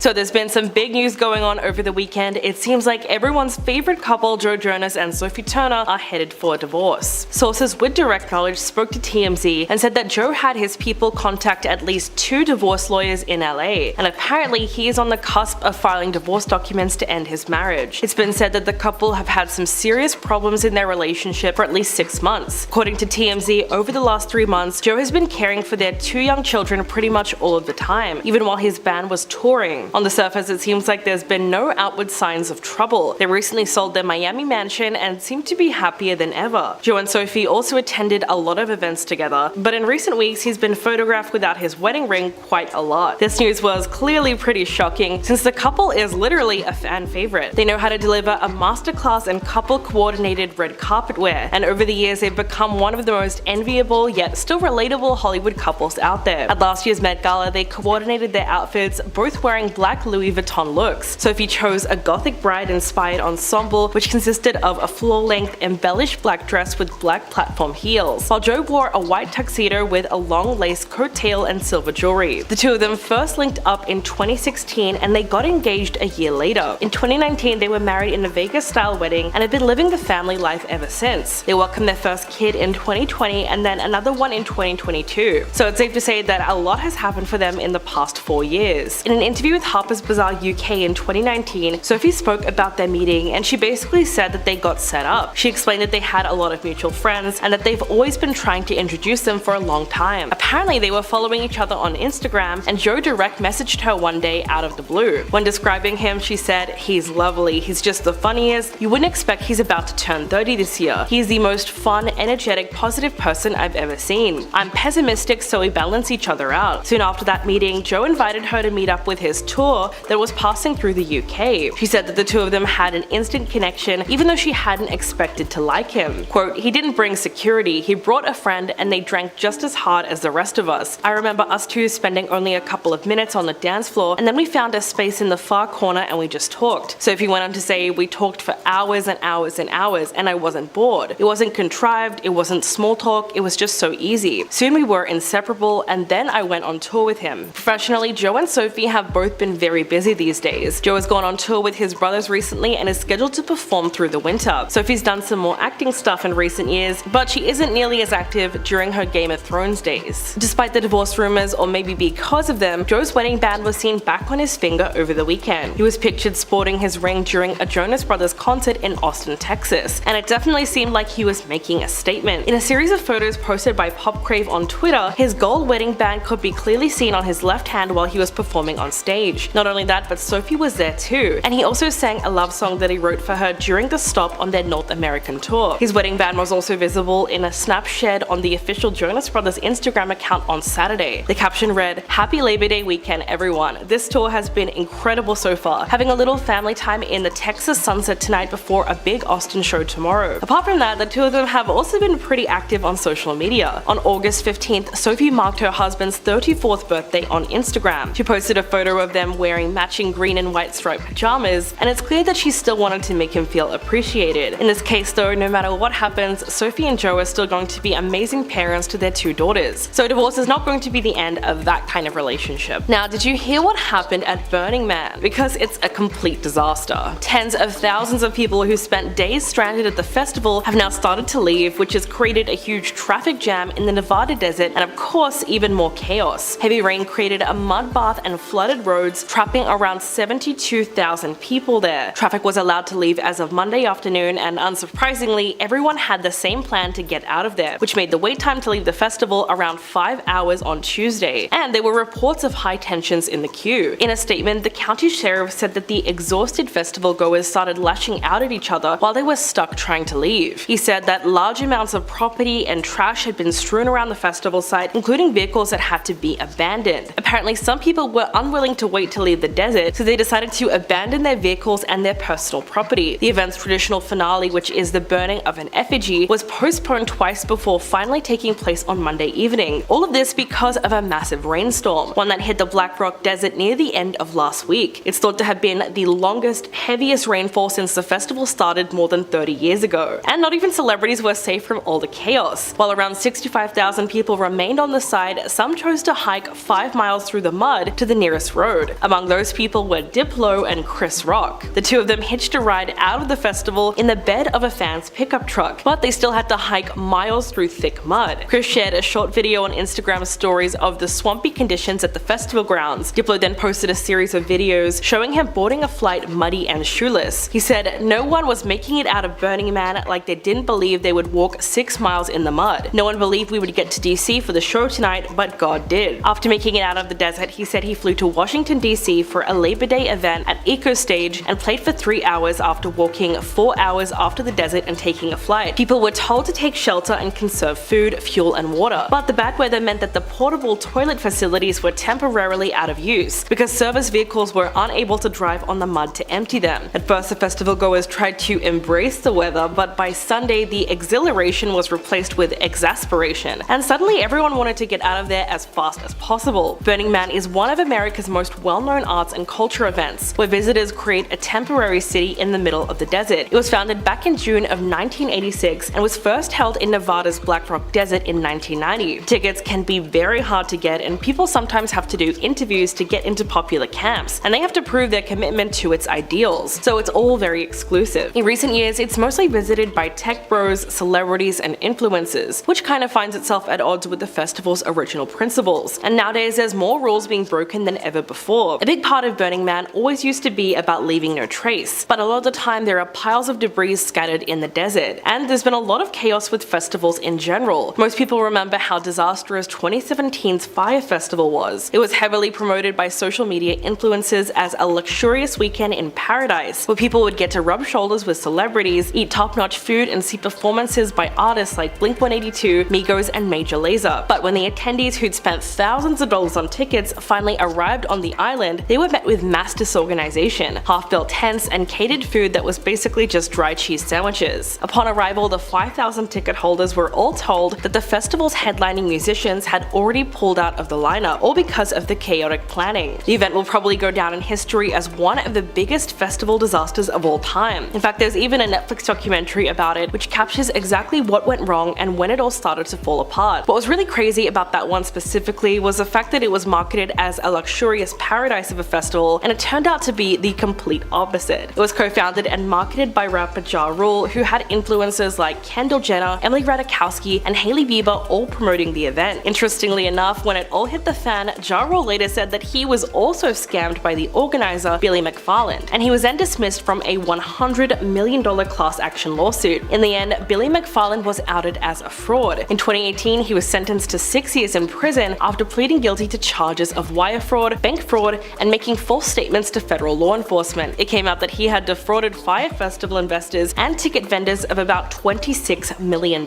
So there's been some big news going on over the weekend. It seems like everyone's favorite couple, Jonas and Sophie Turner, are headed for a divorce. Sources with direct knowledge spoke to TMZ and said that Joe had his people contact at least 2 divorce lawyers in LA, and apparently he is on the cusp of filing divorce documents to end his marriage. It's been said that the couple have had some serious problems in their relationship for at least 6 months. According to TMZ, over the last 3 months, Joe has been caring for their 2 young children pretty much all of the time, even while his band was touring. On the surface, it seems like there's been no outward signs of trouble. They recently sold their Miami mansion and seem to be happier than ever. Joe and Sophie also attended a lot of events together, but in recent weeks he's been photographed without his wedding ring quite a lot. This news was clearly pretty shocking since the couple is literally a fan favorite. They know how to deliver a masterclass in couple coordinated red carpet wear, and over the years they've become one of the most enviable yet still relatable Hollywood couples out there. At last year's Met Gala, they coordinated their outfits, both wearing black Louis Vuitton looks. Sophie chose a gothic bride-inspired ensemble which consisted of a floor-length embellished black dress with black platform heels, while Joe wore a white tuxedo with a long lace coat tail and silver jewelry. The two of them first linked up in 2016 and they got engaged a year later. In 2019 they were married in a Vegas-style wedding and have been living the family life ever since. They welcomed their first kid in 2020 and then another one in 2022. So it's safe to say that a lot has happened for them in the past 4 years. In an interview with Harper's Bazaar UK in 2019, Sophie spoke about their meeting and she basically said that they got set up. She explained that they had a lot of mutual friends and that they've always been trying to introduce them for a long time. Apparently they were following each other on Instagram and Joe direct messaged her one day out of the blue. When describing him, she said, "He's lovely, he's just the funniest. You wouldn't expect he's about to turn 30 this year. He's the most fun, energetic, positive person I've ever seen. I'm pessimistic, so we balance each other out." Soon after that meeting, Joe invited her to meet up with his tour that was passing through the UK. She said that the two of them had an instant connection even though she hadn't expected to like him. Quote, "He didn't bring security, he brought a friend and they drank just as hard as the rest of us. I remember us two spending only a couple of minutes on the dance floor and then we found a space in the far corner and we just talked." Sophie went on to say, "We talked for hours and hours and hours and I wasn't bored. It wasn't contrived, it wasn't small talk, it was just so easy. Soon we were inseparable and then I went on tour with him." Professionally, Joe and Sophie have both been very busy these days. Joe has gone on tour with his brothers recently and is scheduled to perform through the winter. Sophie's done some more acting stuff in recent years, but she isn't nearly as active during her Game of Thrones days. Despite the divorce rumors, or maybe because of them, Joe's wedding band was seen back on his finger over the weekend. He was pictured sporting his ring during a Jonas Brothers concert in Austin, Texas, and it definitely seemed like he was making a statement. In a series of photos posted by PopCrave on Twitter, his gold wedding band could be clearly seen on his left hand while he was performing on stage. Not only that, but Sophie was there too, and he also sang a love song that he wrote for her during the stop on their North American tour. His wedding band was also visible in a snap shared on the official Jonas Brothers Instagram account on Saturday. The caption read, "Happy Labor Day weekend everyone. This tour has been incredible so far. Having a little family time in the Texas sunset tonight before a big Austin show tomorrow." Apart from that, the two of them have also been pretty active on social media. On August 15th, Sophie marked her husband's 34th birthday on Instagram. She posted a photo of them wearing matching green and white striped pajamas, and it's clear that she still wanted to make him feel appreciated. In this case though, no matter what happens, Sophie and Joe are still going to be amazing parents to their 2 daughters. So divorce is not going to be the end of that kind of relationship. Now, did you hear what happened at Burning Man? Because it's a complete disaster. Tens of thousands of people who spent days stranded at the festival have now started to leave, which has created a huge traffic jam in the Nevada desert and of course even more chaos. Heavy rain created a mud bath and flooded roads, trapping around 72,000 people there. Traffic was allowed to leave as of Monday afternoon, and unsurprisingly, everyone had the same plan to get out of there, which made the wait time to leave the festival around 5 hours on Tuesday, and there were reports of high tensions in the queue. In a statement, the county sheriff said that the exhausted festival goers started lashing out at each other while they were stuck trying to leave. He said that large amounts of property and trash had been strewn around the festival site, including vehicles that had to be abandoned. Apparently, some people were unwilling to wait to leave the desert, so they decided to abandon their vehicles and their personal property. The event's traditional finale, which is the burning of an effigy, was postponed twice before finally taking place on Monday evening. All of this because of a massive rainstorm, one that hit the Black Rock Desert near the end of last week. It's thought to have been the longest, heaviest rainfall since the festival started more than 30 years ago. And not even celebrities were safe from all the chaos. While around 65,000 people remained on the side, some chose to hike 5 miles through the mud to the nearest road. road. Among those people were Diplo and Chris Rock. The two of them hitched a ride out of the festival in the bed of a fan's pickup truck, but they still had to hike miles through thick mud. Chris shared a short video on Instagram stories of the swampy conditions at the festival grounds. Diplo then posted a series of videos showing him boarding a flight muddy and shoeless. He said, "No one was making it out of Burning Man, like they didn't believe they would walk 6 miles in the mud. No one believed we would get to DC for the show tonight, but God did." After making it out of the desert, he said he flew to Washington DC for a Labor Day event at Eco Stage and played for 3 hours after walking 4 hours after the desert and taking a flight. People were told to take shelter and conserve food, fuel, and water, but the bad weather meant that the portable toilet facilities were temporarily out of use because service vehicles were unable to drive on the mud to empty them. At first, the festival goers tried to embrace the weather, but by Sunday, the exhilaration was replaced with exasperation, and suddenly everyone wanted to get out of there as fast as possible. Burning Man is one of America's most well-known arts and culture events, where visitors create a temporary city in the middle of the desert. It was founded back in June of 1986 and was first held in Nevada's Black Rock Desert in 1990. Tickets can be very hard to get, and people sometimes have to do interviews to get into popular camps, and they have to prove their commitment to its ideals, so it's all very exclusive. In recent years, it's mostly visited by tech bros, celebrities, and influencers, which kind of finds itself at odds with the festival's original principles. And nowadays, there's more rules being broken than ever before. A big part of Burning Man always used to be about leaving no trace, but a lot of the time there are piles of debris scattered in the desert, and there's been a lot of chaos with festivals in general. Most people remember how disastrous 2017's Fire Festival was. It was heavily promoted by social media influencers as a luxurious weekend in paradise, where people would get to rub shoulders with celebrities, eat top-notch food, and see performances by artists like Blink-182, Migos, and Major Lazer. But when the attendees who'd spent thousands of dollars on tickets finally arrived on the island, they were met with mass disorganization, half-built tents, and catered food that was basically just dry cheese sandwiches. Upon arrival, the 5,000 ticket holders were all told that the festival's headlining musicians had already pulled out of the lineup, all because of the chaotic planning. The event will probably go down in history as one of the biggest festival disasters of all time. In fact, there's even a Netflix documentary about it which captures exactly what went wrong and when it all started to fall apart. What was really crazy about that one specifically was the fact that it was marketed as a luxurious paradise of a festival, and it turned out to be the complete opposite. It was co-founded and marketed by rapper Ja Rule, who had influencers like Kendall Jenner, Emily Ratajkowski, and Hailey Bieber all promoting the event. Interestingly enough, when it all hit the fan, Ja Rule later said that he was also scammed by the organizer, Billy McFarland, and he was then dismissed from a $100 million class action lawsuit. In the end, Billy McFarland was outed as a fraud. In 2018, he was sentenced to 6 years in prison after pleading guilty to charges of wire fraud, bank fraud, and making false statements to federal law enforcement. It came out that he had defrauded Fire Festival investors and ticket vendors of about $26 million,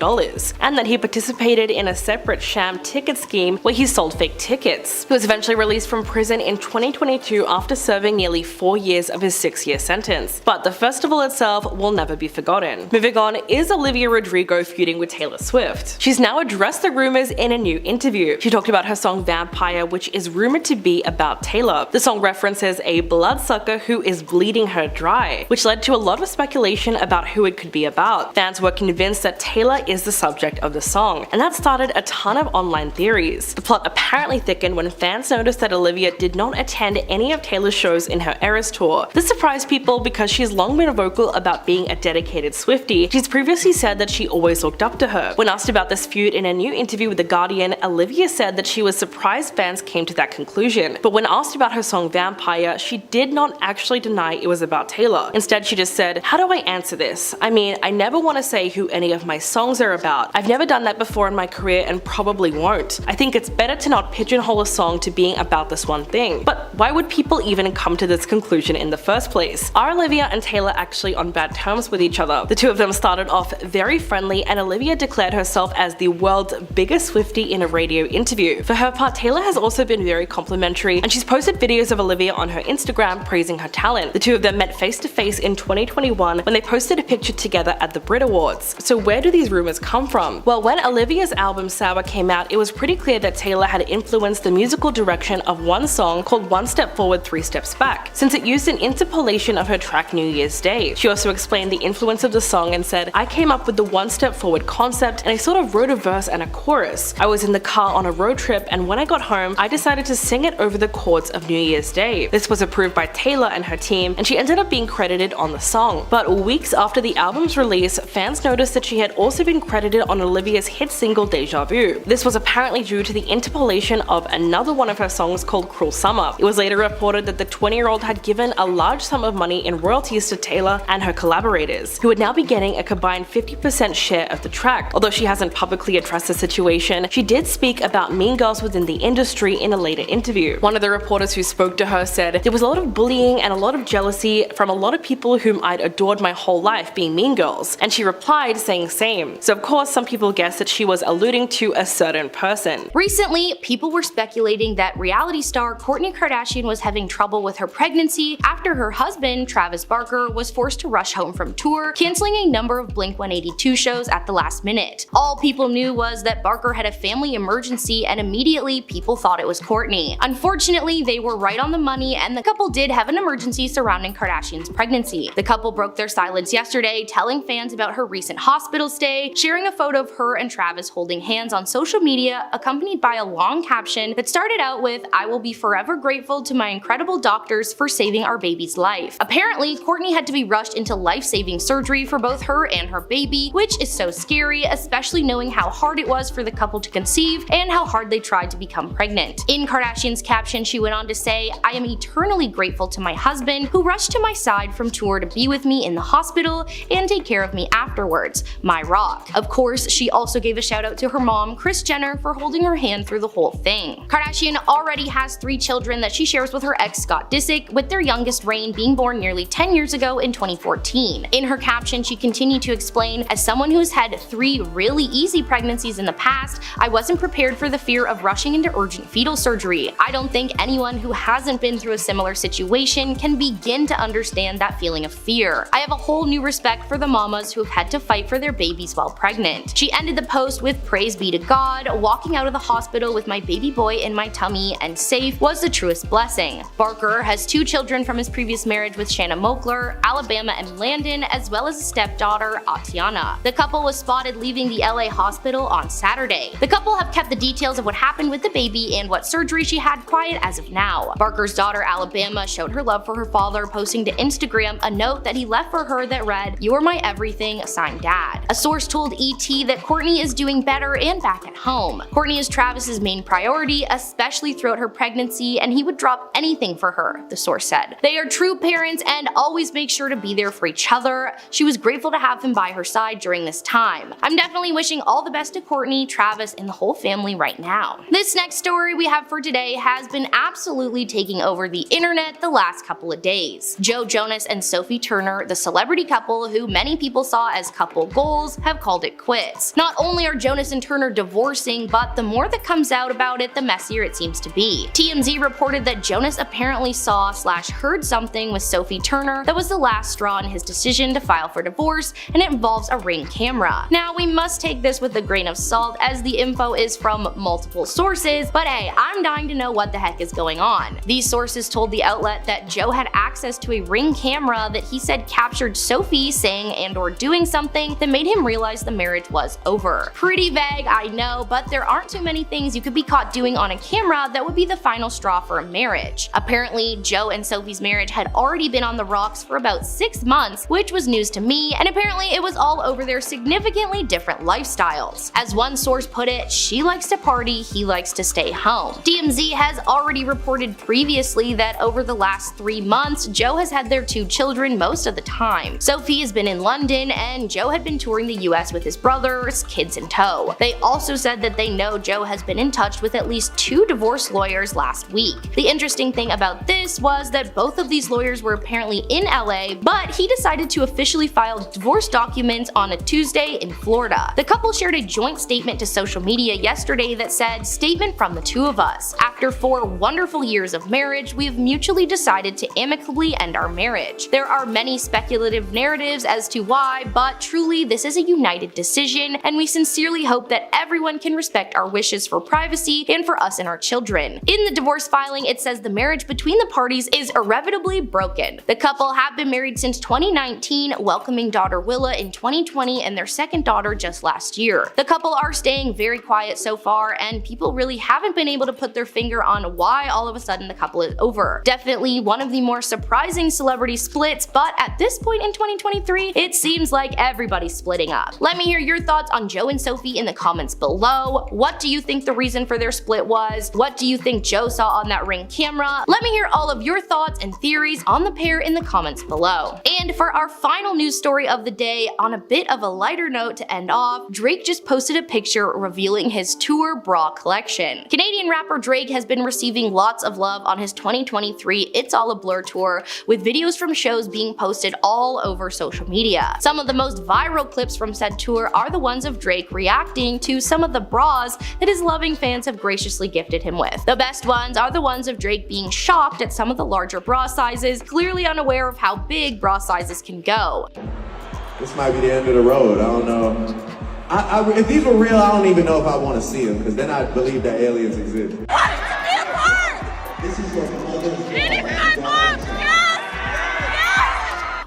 and that he participated in a separate sham ticket scheme where he sold fake tickets. He was eventually released from prison in 2022 after serving nearly 4 years of his 6-year sentence. But the festival itself will never be forgotten. Moving on, is Olivia Rodrigo feuding with Taylor Swift? She's now addressed the rumors in a new interview. She talked about her song Vampire, which is rumored to be about Taylor. The song references a bloodsucker who is bleeding her dry, which led to a lot of speculation about who it could be about. Fans were convinced that Taylor is the subject of the song, and that started a ton of online theories. The plot apparently thickened when fans noticed that Olivia did not attend any of Taylor's shows in her Eras tour. This surprised people because she's long been vocal about being a dedicated Swiftie. She's previously said that she always looked up to her. When asked about this feud in a new interview with The Guardian, Olivia said that she was surprised fans came to that conclusion. But when asked about her song Vampire, she did not actually deny it was about Taylor. Instead, she just said, "How do I answer this? I mean, I never want to say who any of my songs are about. I've never done that before in my career and probably won't. I think it's better to not pigeonhole a song to being about this one thing. But why would people even come to this conclusion in the first place? Are Olivia and Taylor actually on bad terms with each other?" The two of them started off very friendly, and Olivia declared herself as the world's biggest Swiftie in a radio interview. For her part, Taylor has also been very complimentary, and she's posted videos of Olivia on her Instagram praising her talent. The two of them met face to face in 2021 when they posted a picture together at the Brit Awards. So where do these rumors come from? Well, when Olivia's album Sour came out, it was pretty clear that Taylor had influenced the musical direction of one song called One Step Forward, Three Steps Back, since it used an interpolation of her track New Year's Day. She also explained the influence of the song and said, "I came up with the one step forward concept and I sort of wrote a verse and a chorus. I was in the car on a road trip, and when I got home, I decided to sing it over the chords of New Year's Day. This was approved by Taylor and her team, and she ended up being credited on the song. But weeks after the album's release, fans noticed that she had also been credited on Olivia's hit single Deja Vu. This was apparently due to the interpolation of another one of her songs called Cruel Summer. It was later reported that the 20-year-old had given a large sum of money in royalties to Taylor and her collaborators, who would now be getting a combined 50% share of the track. Although she hasn't publicly addressed the situation, she did speak about mean girls within the industry in a later interview. One of the reporters who spoke to her said, "There was a lot of bullying and a lot of jealousy from a lot of people whom I'd adored my whole life being mean girls," and she replied saying same. So of course some people guessed that she was alluding to a certain person. Recently, people were speculating that reality star Kourtney Kardashian was having trouble with her pregnancy after her husband, Travis Barker, was forced to rush home from tour, canceling a number of Blink-182 shows at the last minute. All people knew was that Barker had a family emergency, and immediately people thought it was Kourtney. Unfortunately, they were right on the money, and the couple did have an emergency surrounding Kardashian's pregnancy. The couple broke their silence yesterday, telling fans about her recent hospital stay, sharing a photo of her and Travis holding hands on social media, accompanied by a long caption that started out with, "I will be forever grateful to my incredible doctors for saving our baby's life." Apparently, Kourtney had to be rushed into life-saving surgery for both her and her baby, which is so scary, especially knowing how hard it was for the couple to conceive and how hard they tried to become pregnant. In Kardashian's caption, she went on to say, "I am eternally grateful to my husband, who rushed to my side from tour to be with me in the hospital and take care of me afterwards. My rock." Of course, she also gave a shout out to her mom, Kris Jenner, for holding her hand through the whole thing. Kardashian already has 3 children that she shares with her ex Scott Disick, with their youngest Reign being born nearly 10 years ago in 2014. In her caption, she continued to explain, "As someone who's had 3 really easy pregnancies in the past, I wasn't prepared for the fear of rushing into urgent fetal surgery. I don't think anyone who hasn't been through a similar situation can begin to understand that feeling of fear. I have a whole new respect for the mamas who have had to fight for their babies while pregnant." She ended the post with, "Praise be to God, walking out of the hospital with my baby boy in my tummy and safe was the truest blessing." Barker has 2 children from his previous marriage with Shanna Moakler, Alabama and Landon, as well as a stepdaughter, Atiana. The couple was spotted leaving the LA hospital on Saturday. The couple have kept the details of what happened with the baby and what surgery she had quiet as of now. Barker's daughter, Alabama, showed her love for her father, posting to Instagram a note that he left for her that read, "You are my everything, signed Dad." A source told ET that Kourtney is doing better and back at home. Kourtney is Travis's main priority, especially throughout her pregnancy, and he would drop anything for her, the source said. "They are true parents and always make sure to be there for each other. She was grateful to have him by her side during this time. I'm definitely wishing all the best to Kourtney, Travis, and the whole family right now." This next story we have for today has been absolutely taking over the internet the last couple of days. Jonas and Sophie Turner, the celebrity couple who many people saw as couple goals, have called it quits. Not only are Jonas and Turner divorcing, but the more that comes out about it, the messier it seems to be. TMZ reported that Jonas apparently saw/heard something with Sophie Turner that was the last straw in his decision to file for divorce, and it involves a Ring camera. Now, we must take this with a grain of salt as the info is from multiple sources, but hey, I'm dying to know what the heck is going on. These sources told the outlet that Joe had access to a Ring camera that he said captured Sophie saying and/or doing something that made him realize the marriage was over. Pretty vague, I know, but there aren't too many things you could be caught doing on a camera that would be the final straw for a marriage. Apparently, Joe and Sophie's marriage had already been on the rocks for about 6 months, which was news to me, and apparently it was all over their significantly different lifestyles. As one source put it, she likes to party, he likes to stay home. TMZ has already reported previously that over the last 3 months, Joe has had their 2 children most of the time. Sophie has been in London, and Joe had been touring the US with his brothers, kids in tow. They also said that they know Joe has been in touch with at least 2 divorce lawyers last week. The interesting thing about this was that both of these lawyers were apparently in LA, but he decided to officially file divorce documents on a Tuesday in Florida. The couple shared a joint statement to social media yesterday that said, "Statement from the 2 of us. After 4 wonderful years of marriage, we have mutually decided to amicably end our marriage. There are many speculative narratives as to why, but truly this is a united decision, and we sincerely hope that everyone can respect our wishes for privacy and for us and our children." In the divorce filing, it says the marriage between the parties is irrevocably broken. The couple have been married since 2019, welcoming daughter Willa in 2020 and their second daughter just last year. The couple are staying very quiet so far, and people really haven't been able to put their finger on why all all of a sudden the couple is over. Definitely one of the more surprising celebrity splits, but at this point in 2023, it seems like everybody's splitting up. Let me hear your thoughts on Joe and Sophie in the comments below. What do you think the reason for their split was? What do you think Joe saw on that Ring camera? Let me hear all of your thoughts and theories on the pair in the comments below. And for our final news story of the day, on a bit of a lighter note to end off, Drake just posted a picture revealing his tour bra collection. Canadian rapper Drake has been receiving lots of love on his 2023 It's All a Blur tour, with videos from shows being posted all over social media. Some of the most viral clips from said tour are the ones of Drake reacting to some of the bras that his loving fans have graciously gifted him with. The best ones are the ones of Drake being shocked at some of the larger bra sizes, clearly unaware of how big bra sizes can go. This might be the end of the road, I don't know. If these were real, I don't even know if I want to see them, because then I believe that aliens exist. This is your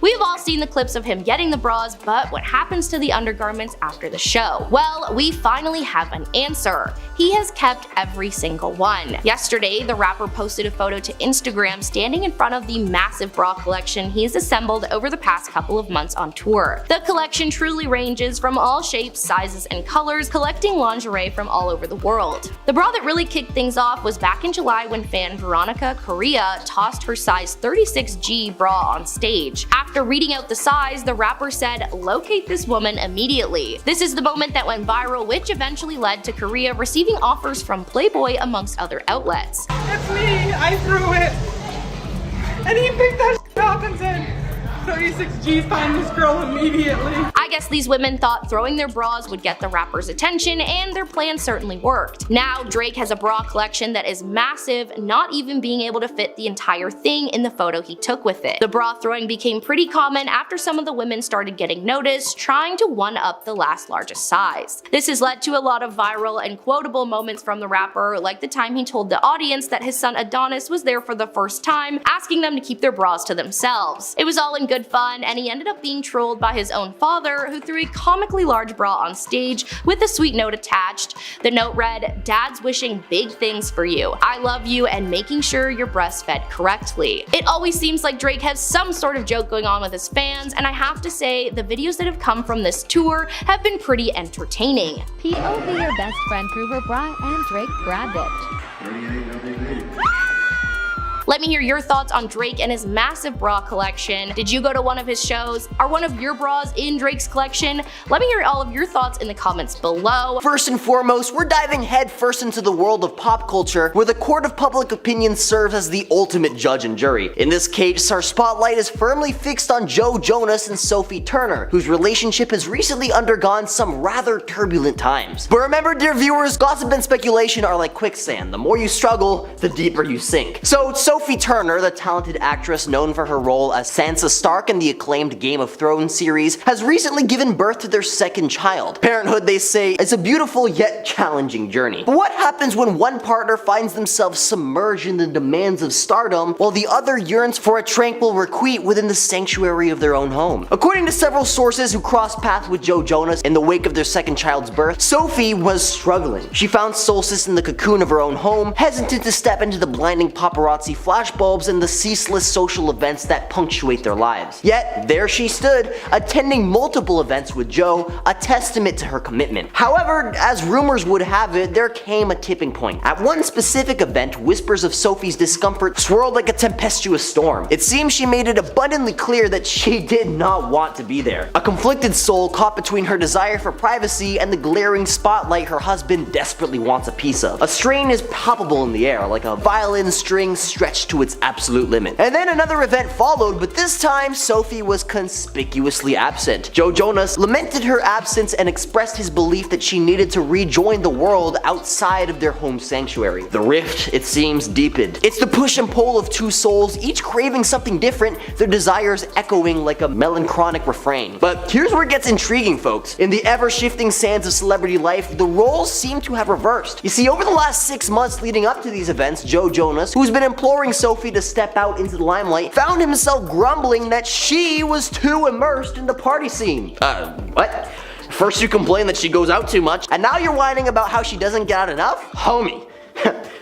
We've all seen the clips of him getting the bras, but what happens to the undergarments after the show? Well, we finally have an answer. He has kept every single one. Yesterday, the rapper posted a photo to Instagram standing in front of the massive bra collection he's assembled over the past couple of months on tour. The collection truly ranges from all shapes, sizes, and colors, collecting lingerie from all over the world. The bra that really kicked things off was back in July when fan Veronica Correa tossed her size 36G bra on stage. After reading out the size, the rapper said, "Locate this woman immediately." This is the moment that went viral, which eventually led to Correa receiving offers from Playboy amongst other outlets. It's me, I threw it. And he picked that up and said, 36G, find this girl immediately. I guess these women thought throwing their bras would get the rapper's attention, and their plan certainly worked. Now Drake has a bra collection that is massive, not even being able to fit the entire thing in the photo he took with it. The bra throwing became pretty common after some of the women started getting noticed, trying to one-up the last largest size. This has led to a lot of viral and quotable moments from the rapper, like the time he told the audience that his son Adonis was there for the first time, asking them to keep their bras to themselves. It was all in good fun, and he ended up being trolled by his own father, who threw a comically large bra on stage with a sweet note attached. The note read, "Dad's wishing big things for you. I love you and making sure you're breastfed correctly." It always seems like Drake has some sort of joke going on with his fans, and I have to say, the videos that have come from this tour have been pretty entertaining. POV, your best friend threw her bra and Drake grabbed it. Let me hear your thoughts on Drake and his massive bra collection. Did you go to one of his shows? Are one of your bras in Drake's collection? Let me hear all of your thoughts in the comments below. First and foremost, we're diving headfirst into the world of pop culture, where the court of public opinion serves as the ultimate judge and jury. In this case, our spotlight is firmly fixed on Joe Jonas and Sophie Turner, whose relationship has recently undergone some rather turbulent times. But remember, dear viewers, gossip and speculation are like quicksand. The more you struggle, the deeper you sink. So Sophie Turner, the talented actress known for her role as Sansa Stark in the acclaimed Game of Thrones series, has recently given birth to their second child. Parenthood, they say, is a beautiful yet challenging journey. But what happens when one partner finds themselves submerged in the demands of stardom, while the other yearns for a tranquil retreat within the sanctuary of their own home? According to several sources who crossed paths with Joe Jonas in the wake of their second child's birth, Sophie was struggling. She found solace in the cocoon of her own home, hesitant to step into the blinding paparazzi flashbulbs and the ceaseless social events that punctuate their lives. Yet, there she stood, attending multiple events with Joe, a testament to her commitment. However, as rumors would have it, there came a tipping point. At one specific event, whispers of Sophie's discomfort swirled like a tempestuous storm. It seems she made it abundantly clear that she did not want to be there. A conflicted soul caught between her desire for privacy and the glaring spotlight her husband desperately wants a piece of. A strain is palpable in the air, like a violin string stretched to its absolute limit. And then another event followed, but this time Sophie was conspicuously absent. Joe Jonas lamented her absence and expressed his belief that she needed to rejoin the world outside of their home sanctuary. The rift, it seems, deepened. It's the push and pull of two souls, each craving something different, their desires echoing like a melancholic refrain. But here's where it gets intriguing, folks. In the ever-shifting sands of celebrity life, the roles seem to have reversed. You see, over the last 6 months leading up to these events, Joe Jonas, who's been imploring Sophie to step out into the limelight, found himself grumbling that she was too immersed in the party scene. What? First you complain that she goes out too much, and now you're whining about how she doesn't get out enough? Homie.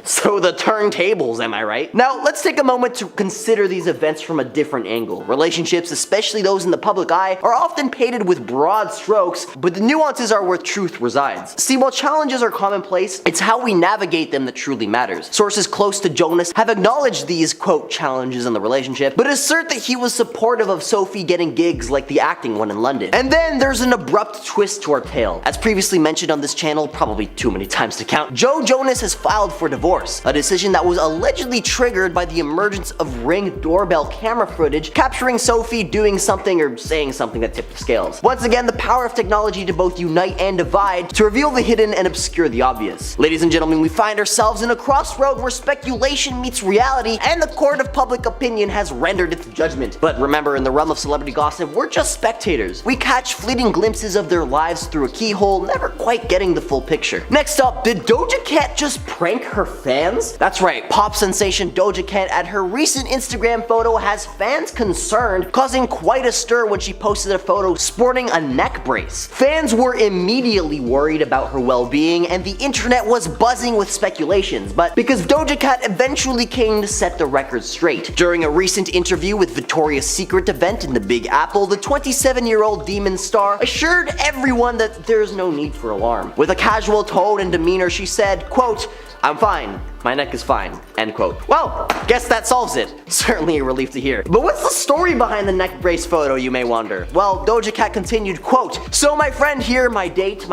So the turntables, am I right? Now, let's take a moment to consider these events from a different angle. Relationships, especially those in the public eye, are often painted with broad strokes, but the nuances are where truth resides. See, while challenges are commonplace, it's how we navigate them that truly matters. Sources close to Jonas have acknowledged these, quote, challenges in the relationship, but assert that he was supportive of Sophie getting gigs like the acting one in London. And then there's an abrupt twist to our tale. As previously mentioned on this channel, probably too many times to count, Joe Jonas has filed for divorce, a decision that was allegedly triggered by the emergence of Ring doorbell camera footage capturing Sophie doing something or saying something that tipped the scales. Once again, the power of technology to both unite and divide, to reveal the hidden and obscure the obvious. Ladies and gentlemen, we find ourselves in a crossroad where speculation meets reality, and the court of public opinion has rendered its judgment. But remember, in the realm of celebrity gossip, we're just spectators. We catch fleeting glimpses of their lives through a keyhole, never quite getting the full picture. Next up, did Doja Cat just prank her fans? That's right, pop sensation Doja Cat at her recent Instagram photo has fans concerned, causing quite a stir when she posted a photo sporting a neck brace. Fans were immediately worried about her well-being, and the internet was buzzing with speculations, but because Doja Cat eventually came to set the record straight. During a recent interview with Victoria's Secret event in the Big Apple, the 27-year-old Demon star assured everyone that there's no need for alarm. With a casual tone and demeanor, she said, quote, "I'm fine. My neck is fine," end quote. Well, guess that solves it. Certainly a relief to hear. But what's the story behind the neck brace photo, you may wonder? Well, Doja Cat continued, quote, "So my friend here, my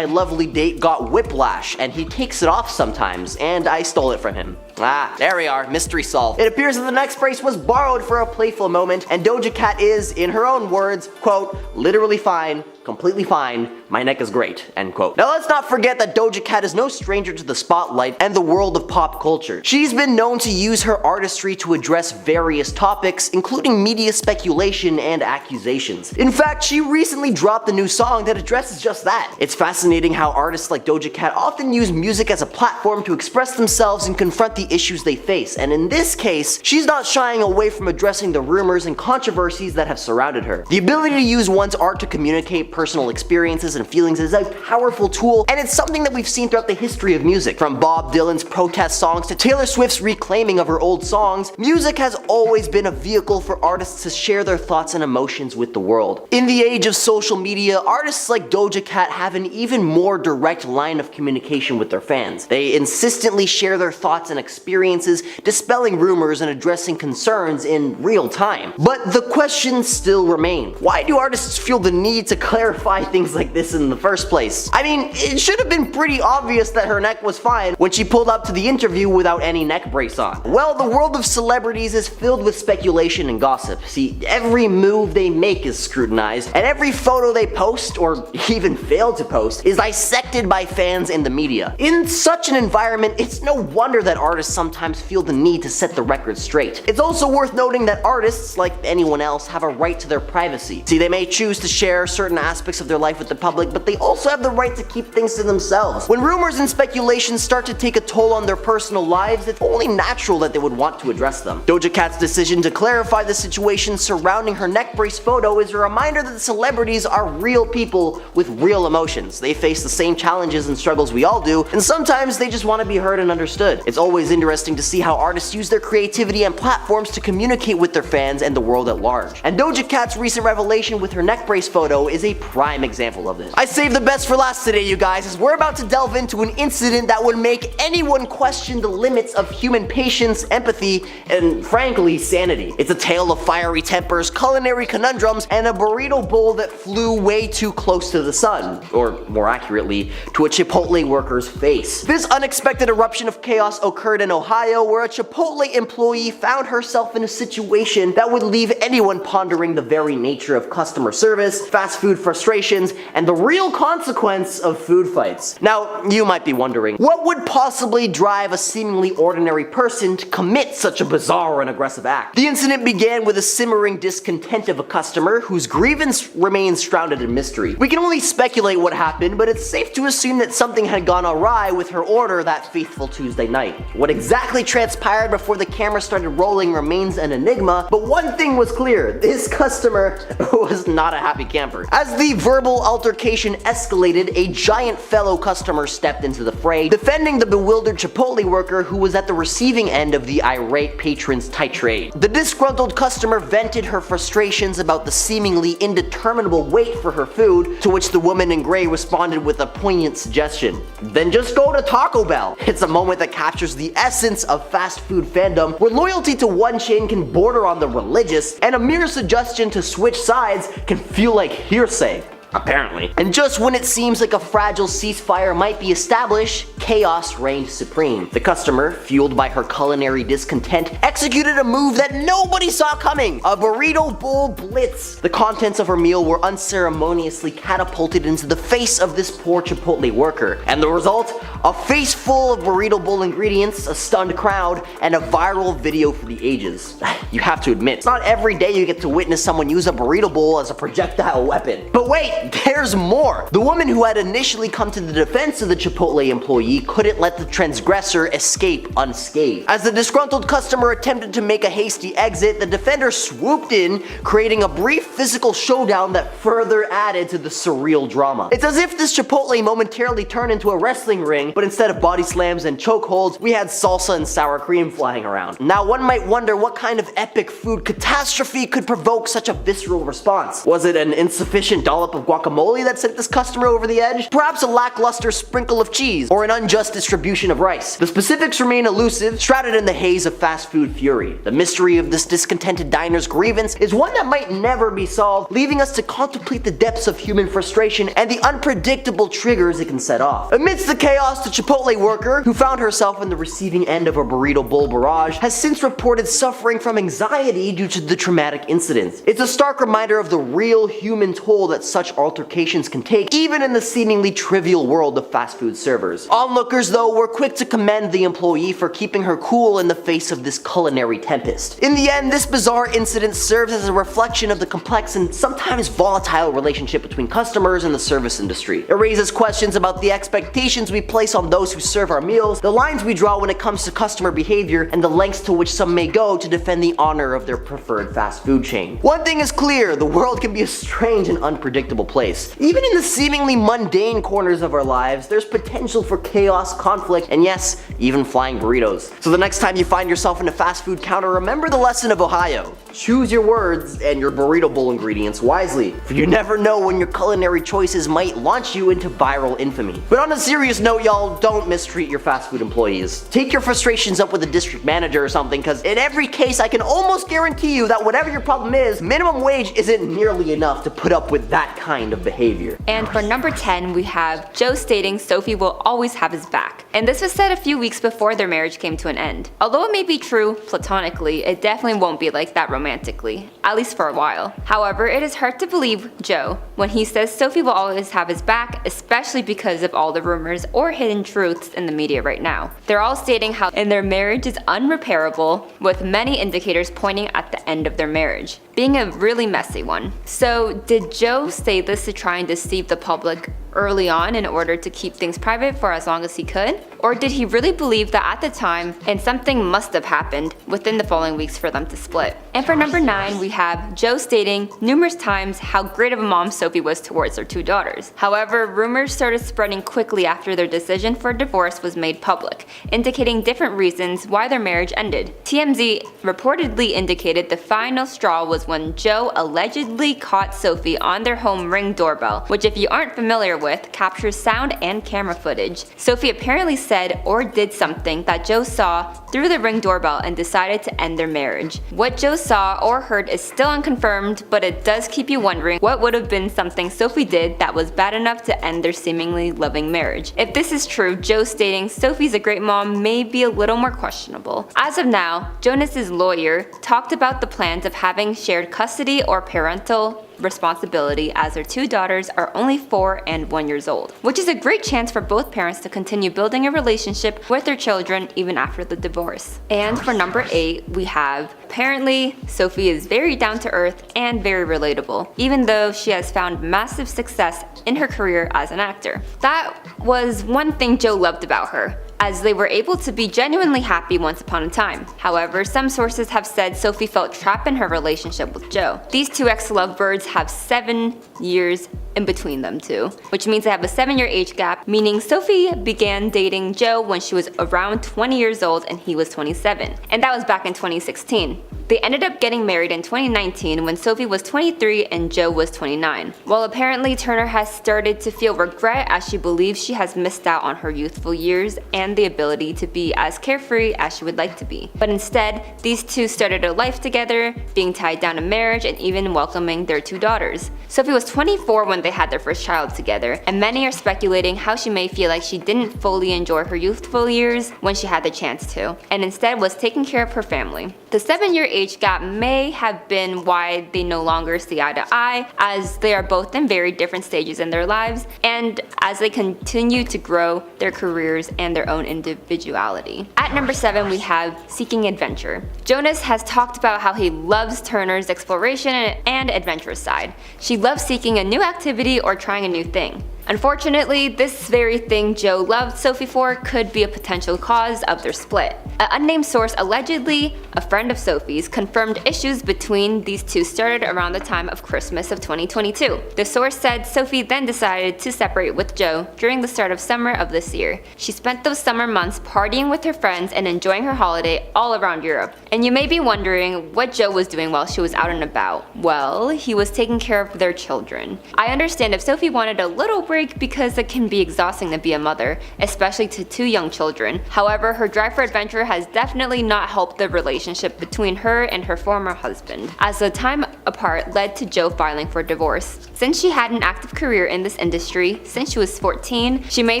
lovely date, got whiplash, and he takes it off sometimes, and I stole it from him." Ah, there we are, mystery solved. It appears that the neck brace was borrowed for a playful moment, and Doja Cat is, in her own words, quote, "literally fine, completely fine, my neck is great," end quote. Now let's not forget that Doja Cat is no stranger to the spotlight and the world of pop culture. She's been known to use her artistry to address various topics, including media speculation and accusations. In fact, she recently dropped a new song that addresses just that. It's fascinating how artists like Doja Cat often use music as a platform to express themselves and confront the issues they face, and in this case, she's not shying away from addressing the rumors and controversies that have surrounded her. The ability to use one's art to communicate personal experiences and feelings is a powerful tool, and it's something that we've seen throughout the history of music. From Bob Dylan's protest songs to Taylor Swift's reclaiming of her old songs, music has always been a vehicle for artists to share their thoughts and emotions with the world. In the age of social media, artists like Doja Cat have an even more direct line of communication with their fans. They insistently share their thoughts and experiences, dispelling rumors and addressing concerns in real time. But the questions still remain. Why do artists feel the need to clarify things like this in the first place? I mean, it should have been pretty obvious that her neck was fine when she pulled up to the interview without any neck brace on. Well, the world of celebrities is filled with speculation and gossip. See, every move they make is scrutinized, and every photo they post, or even fail to post, is dissected by fans and the media. In such an environment, it's no wonder that artists sometimes feel the need to set the record straight. It's also worth noting that artists, like anyone else, have a right to their privacy. See, they may choose to share certain aspects of their life with the public, but they also have the right to keep things to themselves. When rumors and speculations start to take a toll on their personal lives, it's only natural that they would want to address them. Doja Cat's decision to clarify the situation surrounding her neck brace photo is a reminder that celebrities are real people with real emotions. They face the same challenges and struggles we all do, and sometimes they just want to be heard and understood. It's always interesting to see how artists use their creativity and platforms to communicate with their fans and the world at large. And Doja Cat's recent revelation with her neck brace photo is a prime example of this. I saved the best for last today, you guys, as we're about to delve into an incident that would make anyone question the limits of human patience, empathy, and frankly, sanity. It's a tale of fiery tempers, culinary conundrums, and a burrito bowl that flew way too close to the sun, or more accurately, to a Chipotle worker's face. This unexpected eruption of chaos occurred in Ohio, where a Chipotle employee found herself in a situation that would leave anyone pondering the very nature of customer service, fast food frustrations, and the real consequence of food fights. Now, you might be wondering, what would possibly drive a seemingly ordinary person to commit such a bizarre and aggressive act? The incident began with a simmering discontent of a customer whose grievance remains shrouded in mystery. We can only speculate what happened, but it's safe to assume that something had gone awry with her order that fateful Tuesday night. What exactly transpired before the camera started rolling remains an enigma, but one thing was clear: this customer was not a happy camper. As the verbal altercation escalated, a giant fellow customer stepped into the fray, defending the bewildered Chipotle worker worker who was at the receiving end of the irate patron's tirade. The disgruntled customer vented her frustrations about the seemingly indeterminable wait for her food, to which the woman in gray responded with a poignant suggestion: then just go to Taco Bell. It's a moment that captures the essence of fast food fandom, where loyalty to one chain can border on the religious, and a mere suggestion to switch sides can feel like hearsay. Apparently. And just when it seems like a fragile ceasefire might be established, chaos reigned supreme. The customer, fueled by her culinary discontent, executed a move that nobody saw coming: a burrito bowl blitz. The contents of her meal were unceremoniously catapulted into the face of this poor Chipotle worker, and the result? A face full of burrito bowl ingredients, a stunned crowd, and a viral video for the ages. You have to admit, it's not every day you get to witness someone use a burrito bowl as a projectile weapon. But wait! There's more! The woman who had initially come to the defense of the Chipotle employee couldn't let the transgressor escape unscathed. As the disgruntled customer attempted to make a hasty exit, the defender swooped in, creating a brief physical showdown that further added to the surreal drama. It's as if this Chipotle momentarily turned into a wrestling ring, but instead of body slams and chokeholds, we had salsa and sour cream flying around. Now one might wonder what kind of epic food catastrophe could provoke such a visceral response. Was it an insufficient dollop of guacamole that sent this customer over the edge? Perhaps a lackluster sprinkle of cheese, or an unjust distribution of rice. The specifics remain elusive, shrouded in the haze of fast food fury. The mystery of this discontented diner's grievance is one that might never be solved, leaving us to contemplate the depths of human frustration and the unpredictable triggers it can set off. Amidst the chaos, the Chipotle worker, who found herself in the receiving end of a burrito bowl barrage, has since reported suffering from anxiety due to the traumatic incident. It's a stark reminder of the real human toll that such altercations can take, even in the seemingly trivial world of fast food servers. Onlookers, though, were quick to commend the employee for keeping her cool in the face of this culinary tempest. In the end, this bizarre incident serves as a reflection of the complex and sometimes volatile relationship between customers and the service industry. It raises questions about the expectations we place on those who serve our meals, the lines we draw when it comes to customer behavior, and the lengths to which some may go to defend the honor of their preferred fast food chain. One thing is clear: the world can be a strange and unpredictable place. Even in the seemingly mundane corners of our lives, there's potential for chaos, conflict, and yes, even flying burritos. So the next time you find yourself in a fast food counter, remember the lesson of Ohio. Choose your words and your burrito bowl ingredients wisely, for you never know when your culinary choices might launch you into viral infamy. But on a serious note, y'all, don't mistreat your fast food employees. Take your frustrations up with the district manager or something, because in every case, I can almost guarantee you that whatever your problem is, minimum wage isn't nearly enough to put up with that kind of behavior. And for number 10, we have Joe stating Sophie will always have his back. And this was said a few weeks before their marriage came to an end. Although it may be true platonically, it definitely won't be like that romantically, at least for a while. However, it is hard to believe Joe when he says Sophie will always have his back, especially because of all the rumors or hidden truths in the media right now. They're all stating how their marriage is unrepairable, with many indicators pointing at the end of their marriage being a really messy one. So did Joe say this to try and deceive the public early on in order to keep things private for as long as he could? Or did he really believe that at the time, and something must have happened within the following weeks for them to split? And for number 9, we have Joe stating numerous times how great of a mom Sophie was towards their 2 daughters. However, rumors started spreading quickly after their decision for divorce was made public, indicating different reasons why their marriage ended. TMZ reportedly indicated the final straw was when Joe allegedly caught Sophie on their home Ring doorbell, which, if you aren't familiar with, captures sound and camera footage. Sophie apparently said or did something that Joe saw through the Ring doorbell and decided to end their marriage. What Joe saw or heard is still unconfirmed, but it does keep you wondering what would have been something Sophie did that was bad enough to end their seemingly loving marriage. If this is true, Joe stating Sophie's a great mom may be a little more questionable. As of now, Jonas's lawyer talked about the plans of having shared custody or parental responsibility as their 2 daughters are only 4 and 1 years old, which is a great chance for both parents to continue building a relationship with their children even after the divorce. And for number 8, we have apparently Sophie is very down to earth and very relatable, even though she has found massive success in her career as an actor. That was one thing Joe loved about her, as they were able to be genuinely happy once upon a time. However, some sources have said Sophie felt trapped in her relationship with Joe. These 2 ex-lovebirds have 7 years in between them two, which means they have a 7-year age gap, meaning Sophie began dating Joe when she was around 20 years old and he was 27, and that was back in 2016. They ended up getting married in 2019 when Sophie was 23 and Joe was 29. While apparently Turner has started to feel regret as she believes she has missed out on her youthful years and the ability to be as carefree as she would like to be. But instead, these two started a life together, being tied down to marriage and even welcoming their 2 daughters. Sophie was 24 when they had their first child together, and many are speculating how she may feel like she didn't fully enjoy her youthful years when she had the chance to, and instead was taking care of her family. The 7-year age gap may have been why they no longer see eye to eye, as they are both in very different stages in their lives and as they continue to grow their careers and their own individuality. At number 7, we have Seeking Adventure. Jonas has talked about how he loves Turner's exploration and adventurous side. She loves seeking a new activity or trying a new thing. Unfortunately, this very thing Joe loved Sophie for could be a potential cause of their split. An unnamed source, allegedly a friend of Sophie's, confirmed issues between these two started around the time of Christmas of 2022. The source said Sophie then decided to separate with Joe during the start of summer of this year. She spent those summer months partying with her friends and enjoying her holiday all around Europe. And you may be wondering what Joe was doing while she was out and about. Well, he was taking care of their children. I understand if Sophie wanted a little break because it can be exhausting to be a mother, especially to 2 young children. However, her drive for adventure has definitely not helped the relationship between her and her former husband, as the time apart led to Joe filing for divorce. Since she had an active career in this industry since she was 14, she may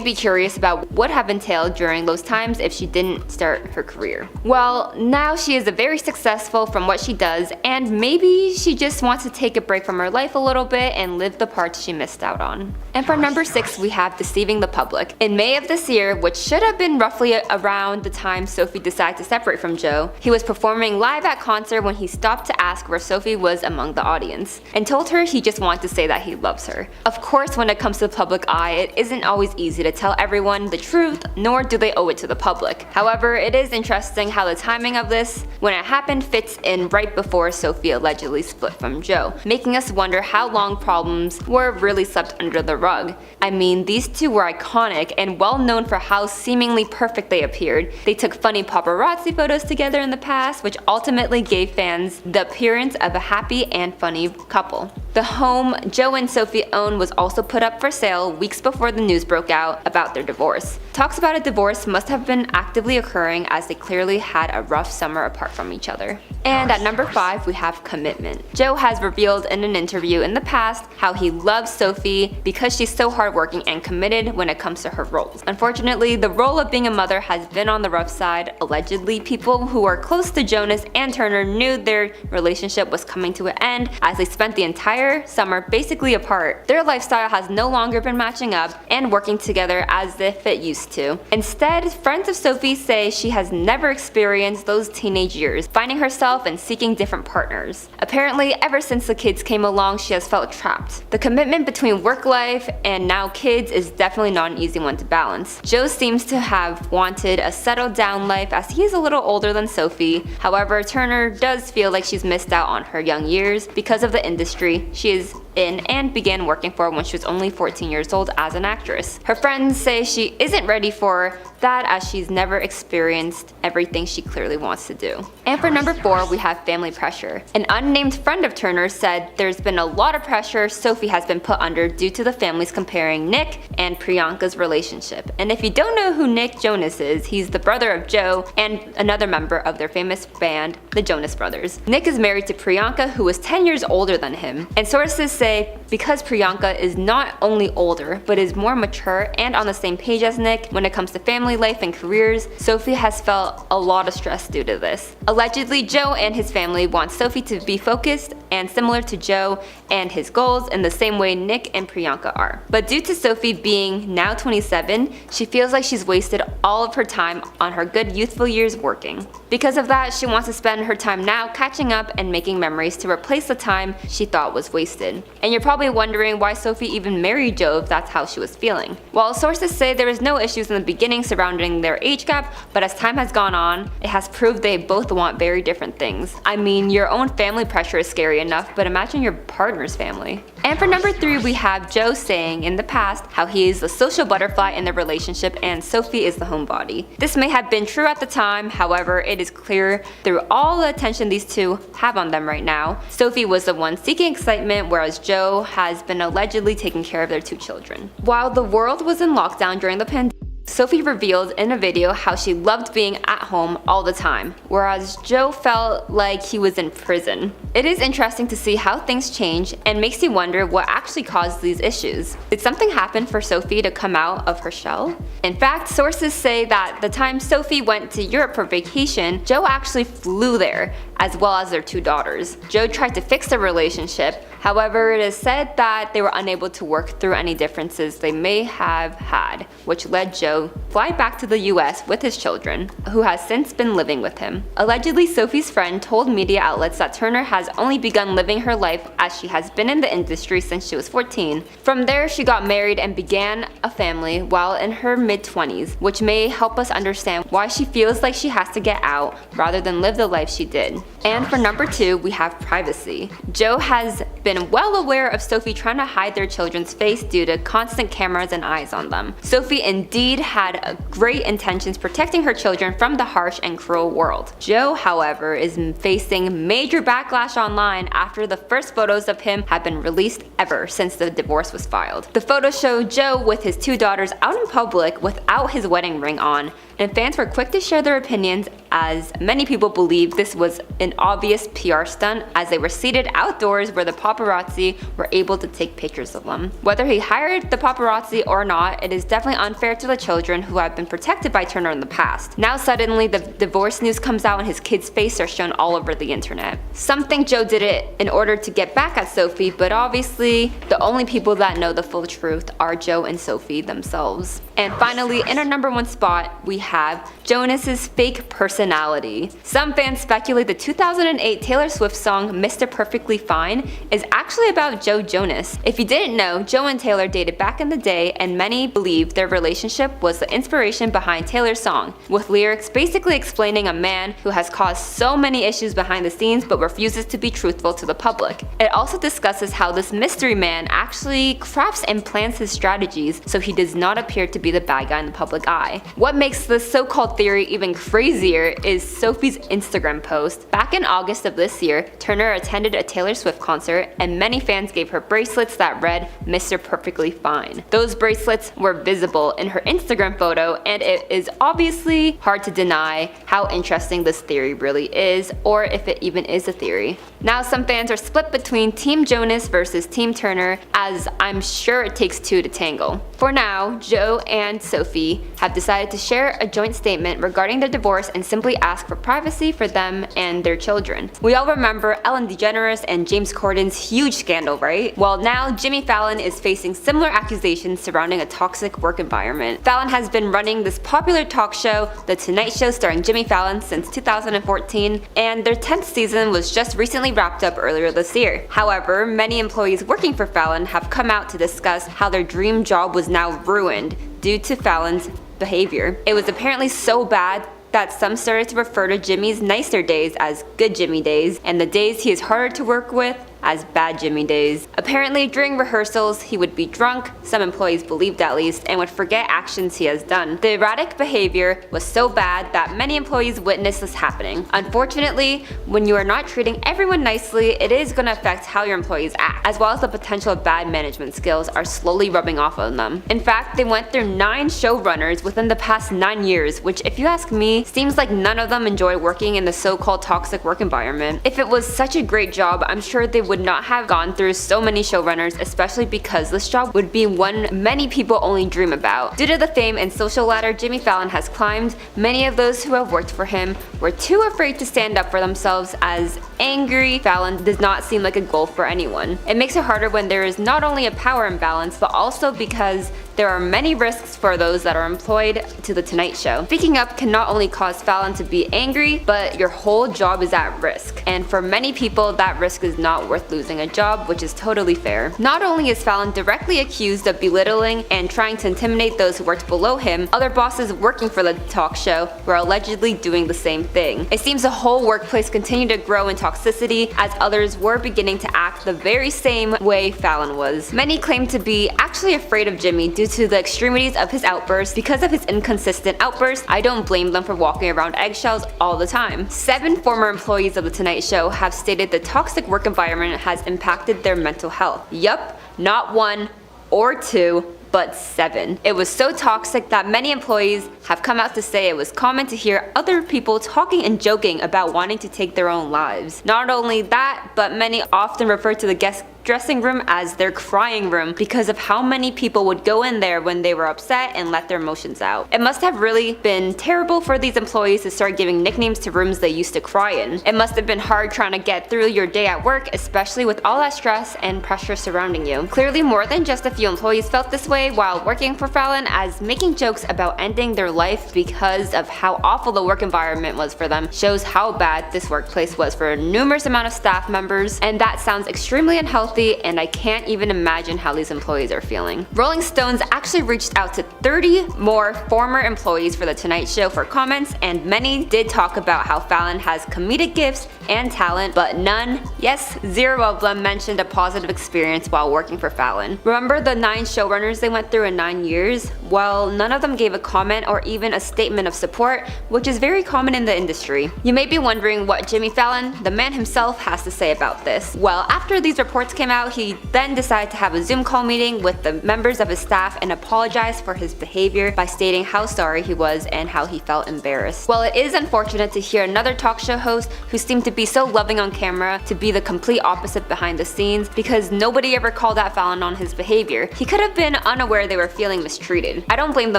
be curious about what have entailed during those times if she didn't start her career. Well, now she is very successful from what she does, and maybe she just wants to take a break from her life a little bit and live the parts she missed out on. And for number 6, we have Deceiving the Public. In May of this year, which should have been roughly around the time Sophie decided to separate from Joe, he was performing live at concert when he stopped to ask where Sophie was among the audience, and told her he just wanted to say that he loves her. Of course, when it comes to the public eye, it isn't always easy to tell everyone the truth, nor do they owe it to the public. However, it is interesting how the timing of this, when it happened, fits in right before Sophie allegedly split from Joe, making us wonder how long problems were really swept under the rug. I mean, these two were iconic and well known for how seemingly perfect they appeared. They took funny paparazzi photos together in the past, which ultimately gave fans the appearance of a happy and funny couple. The home Joe and Sophie owned was also put up for sale weeks before the news broke out about their divorce. Talks about a divorce must have been actively occurring as they clearly had a rough summer apart from each other. And at number 5, we have Commitment. Joe has revealed in an interview in the past how he loves Sophie because she's so hardworking and committed when it comes to her roles. Unfortunately, the role of being a mother has been on the rough side. Allegedly, people who are close to Jonas and Turner knew their relationship was coming to an end as they spent the entire summer basically apart. Their lifestyle has no longer been matching up and working together as if it used to. Instead, friends of Sophie say she has never experienced those teenage years, finding herself and seeking different partners. Apparently, ever since the kids came along, she has felt trapped. The commitment between work life and now kids is definitely not an easy one to balance. Joe seems to have wanted a settled down life as he is a little older than Sophie. However, Turner does feel like she's missed out on her young years because of the industry she is in and began working for when she was only 14 years old as an actress. Her friends say she isn't ready for that as she's never experienced everything she clearly wants to do. And for number 4, we have family pressure. An unnamed friend of Turner said there's been a lot of pressure Sophie has been put under due to the families comparing Nick and Priyanka's relationship. And if you don't know who Nick Jonas is, he's the brother of Joe and another member of their famous band, the Jonas Brothers. Nick is married to Priyanka, who is 10 years older than him, and sources say because Priyanka is not only older but is more mature and on the same page as Nick when it comes to family life and careers, Sophie has felt a lot of stress due to this. Allegedly, Joe and his family want Sophie to be focused and similar to Joe and his goals in the same way Nick and Priyanka are. But due to Sophie being now 27, she feels like she's wasted all of her time on her good youthful years working. Because of that, she wants to spend her time now catching up and making memories to replace the time she thought was wasted. And you're probably wondering why Sophie even married Joe if that's how she was feeling. Well, sources say there was no issues in the beginning surrounding their age gap, but as time has gone on, it has proved they both want very different things. I mean, your own family pressure is scary enough, but imagine your partner's family. And for number 3, we have Joe saying in the past how he is the social butterfly in the relationship and Sophie is the homebody. This may have been true at the time, however, it is clear through all the attention these two have on them right now, Sophie was the one seeking excitement, whereas Joe has been allegedly taking care of their 2 children. While the world was in lockdown during the pandemic, Sophie revealed in a video how she loved being at home all the time, whereas Joe felt like he was in prison. It is interesting to see how things change and makes you wonder what actually caused these issues. Did something happen for Sophie to come out of her shell? In fact, sources say that the time Sophie went to Europe for vacation, Joe actually flew there, as well as their 2 daughters. Joe tried to fix the relationship, however it is said that they were unable to work through any differences they may have had, which led Joe fly back to the US with his children, who has since been living with him. Allegedly, Sophie's friend told media outlets that Turner has only begun living her life as she has been in the industry since she was 14. From there, she got married and began a family while in her mid-20s, which may help us understand why she feels like she has to get out rather than live the life she did. And for number 2, we have privacy. Joe has been well aware of Sophie trying to hide their children's face due to constant cameras and eyes on them. Sophie indeed had great intentions protecting her children from the harsh and cruel world. Joe, however, is facing major backlash online after the first photos of him have been released ever since the divorce was filed. The photos show Joe with his 2 daughters out in public without his wedding ring on, and fans were quick to share their opinions as many people believe this was an obvious PR stunt as they were seated outdoors where the paparazzi were able to take pictures of them. Whether he hired the paparazzi or not, it is definitely unfair to the children who have been protected by Turner in the past. Now suddenly the divorce news comes out and his kids' face are shown all over the internet. Some think Joe did it in order to get back at Sophie, but obviously the only people that know the full truth are Joe and Sophie themselves. And finally, in our number 1 spot, we have Jonas's fake personality. Some fans speculate the 2008 Taylor Swift song Mr. Perfectly Fine is actually about Joe Jonas. If you didn't know, Joe and Taylor dated back in the day, and many believe their relationship was the inspiration behind Taylor's song, with lyrics basically explaining a man who has caused so many issues behind the scenes but refuses to be truthful to the public. It also discusses how this mystery man actually crafts and plans his strategies so he does not appear to be the bad guy in the public eye. What makes this so-called theory even crazier is Sophie's Instagram post. Back in August of this year, Turner attended a Taylor Swift concert and many fans gave her bracelets that read Mr. Perfectly Fine. Those bracelets were visible in her Instagram photo, and it is obviously hard to deny how interesting this theory really is, or if it even is a theory. Now some fans are split between Team Jonas versus Team Turner, as I'm sure it takes 2 to tangle. For now, Joe and Sophie have decided to share a joint statement regarding their divorce and simply ask for privacy for them and their children. We all remember Ellen DeGeneres and James Corden's huge scandal, right? Well, now Jimmy Fallon is facing similar accusations surrounding a toxic work environment. Fallon has been running this popular talk show, The Tonight Show starring Jimmy Fallon, since 2014, and their 10th season was just recently wrapped up earlier this year. However, many employees working for Fallon have come out to discuss how their dream job was now ruined due to Fallon's behavior. It was apparently so bad that some started to refer to Jimmy's nicer days as good Jimmy days, and the days he is harder to work with as bad Jimmy days. Apparently during rehearsals he would be drunk, some employees believed at least, and would forget actions he has done. The erratic behavior was so bad that many employees witnessed this happening. Unfortunately, when you are not treating everyone nicely, it is going to affect how your employees act, as well as the potential of bad management skills are slowly rubbing off on them. In fact, they went through 9 showrunners within the past 9 years, which if you ask me, seems like none of them enjoy working in the so-called toxic work environment. If it was such a great job, I'm sure they would not have gone through so many showrunners, especially because this job would be one many people only dream about. Due to the fame and social ladder Jimmy Fallon has climbed, many of those who have worked for him were too afraid to stand up for themselves, as angry Fallon does not seem like a goal for anyone. It makes it harder when there is not only a power imbalance, but also because There are many risks for those that are employed to The Tonight Show. Speaking up can not only cause Fallon to be angry, but your whole job is at risk. And for many people, that risk is not worth losing a job, which is totally fair. Not only is Fallon directly accused of belittling and trying to intimidate those who worked below him, other bosses working for the talk show were allegedly doing the same thing. It seems the whole workplace continued to grow in toxicity as others were beginning to act the very same way Fallon was. Many claimed to be actually afraid of Jimmy due to the extremities of his outbursts. Because of his inconsistent outbursts, I don't blame them for walking around eggshells all the time. 7 former employees of The Tonight Show have stated the toxic work environment has impacted their mental health. Yup, not 1 or 2, but 7. It was so toxic that many employees have come out to say it was common to hear other people talking and joking about wanting to take their own lives. Not only that, but many often refer to the guest dressing room as their crying room because of how many people would go in there when they were upset and let their emotions out. It must have really been terrible for these employees to start giving nicknames to rooms they used to cry in. It must have been hard trying to get through your day at work, especially with all that stress and pressure surrounding you. Clearly more than just a few employees felt this way while working for Fallon, as making jokes about ending their life because of how awful the work environment was for them shows how bad this workplace was for a numerous amount of staff members, and that sounds extremely unhealthy, and I can't even imagine how these employees are feeling. Rolling Stones actually reached out to 30 more former employees for The Tonight Show for comments, and many did talk about how Fallon has comedic gifts and talent, but none, yes, 0 of them mentioned a positive experience while working for Fallon. Remember the 9 showrunners they went through in 9 years? Well, none of them gave a comment or even a statement of support, which is very common in the industry. You may be wondering what Jimmy Fallon, the man himself, has to say about this. Well, after these reports came out, he then decided to have a Zoom call meeting with the members of his staff and apologize for his behavior by stating how sorry he was and how he felt embarrassed. While it is unfortunate to hear another talk show host who seemed to be so loving on camera to be the complete opposite behind the scenes, because nobody ever called out Fallon on his behavior. He could have been unaware they were feeling mistreated. I don't blame the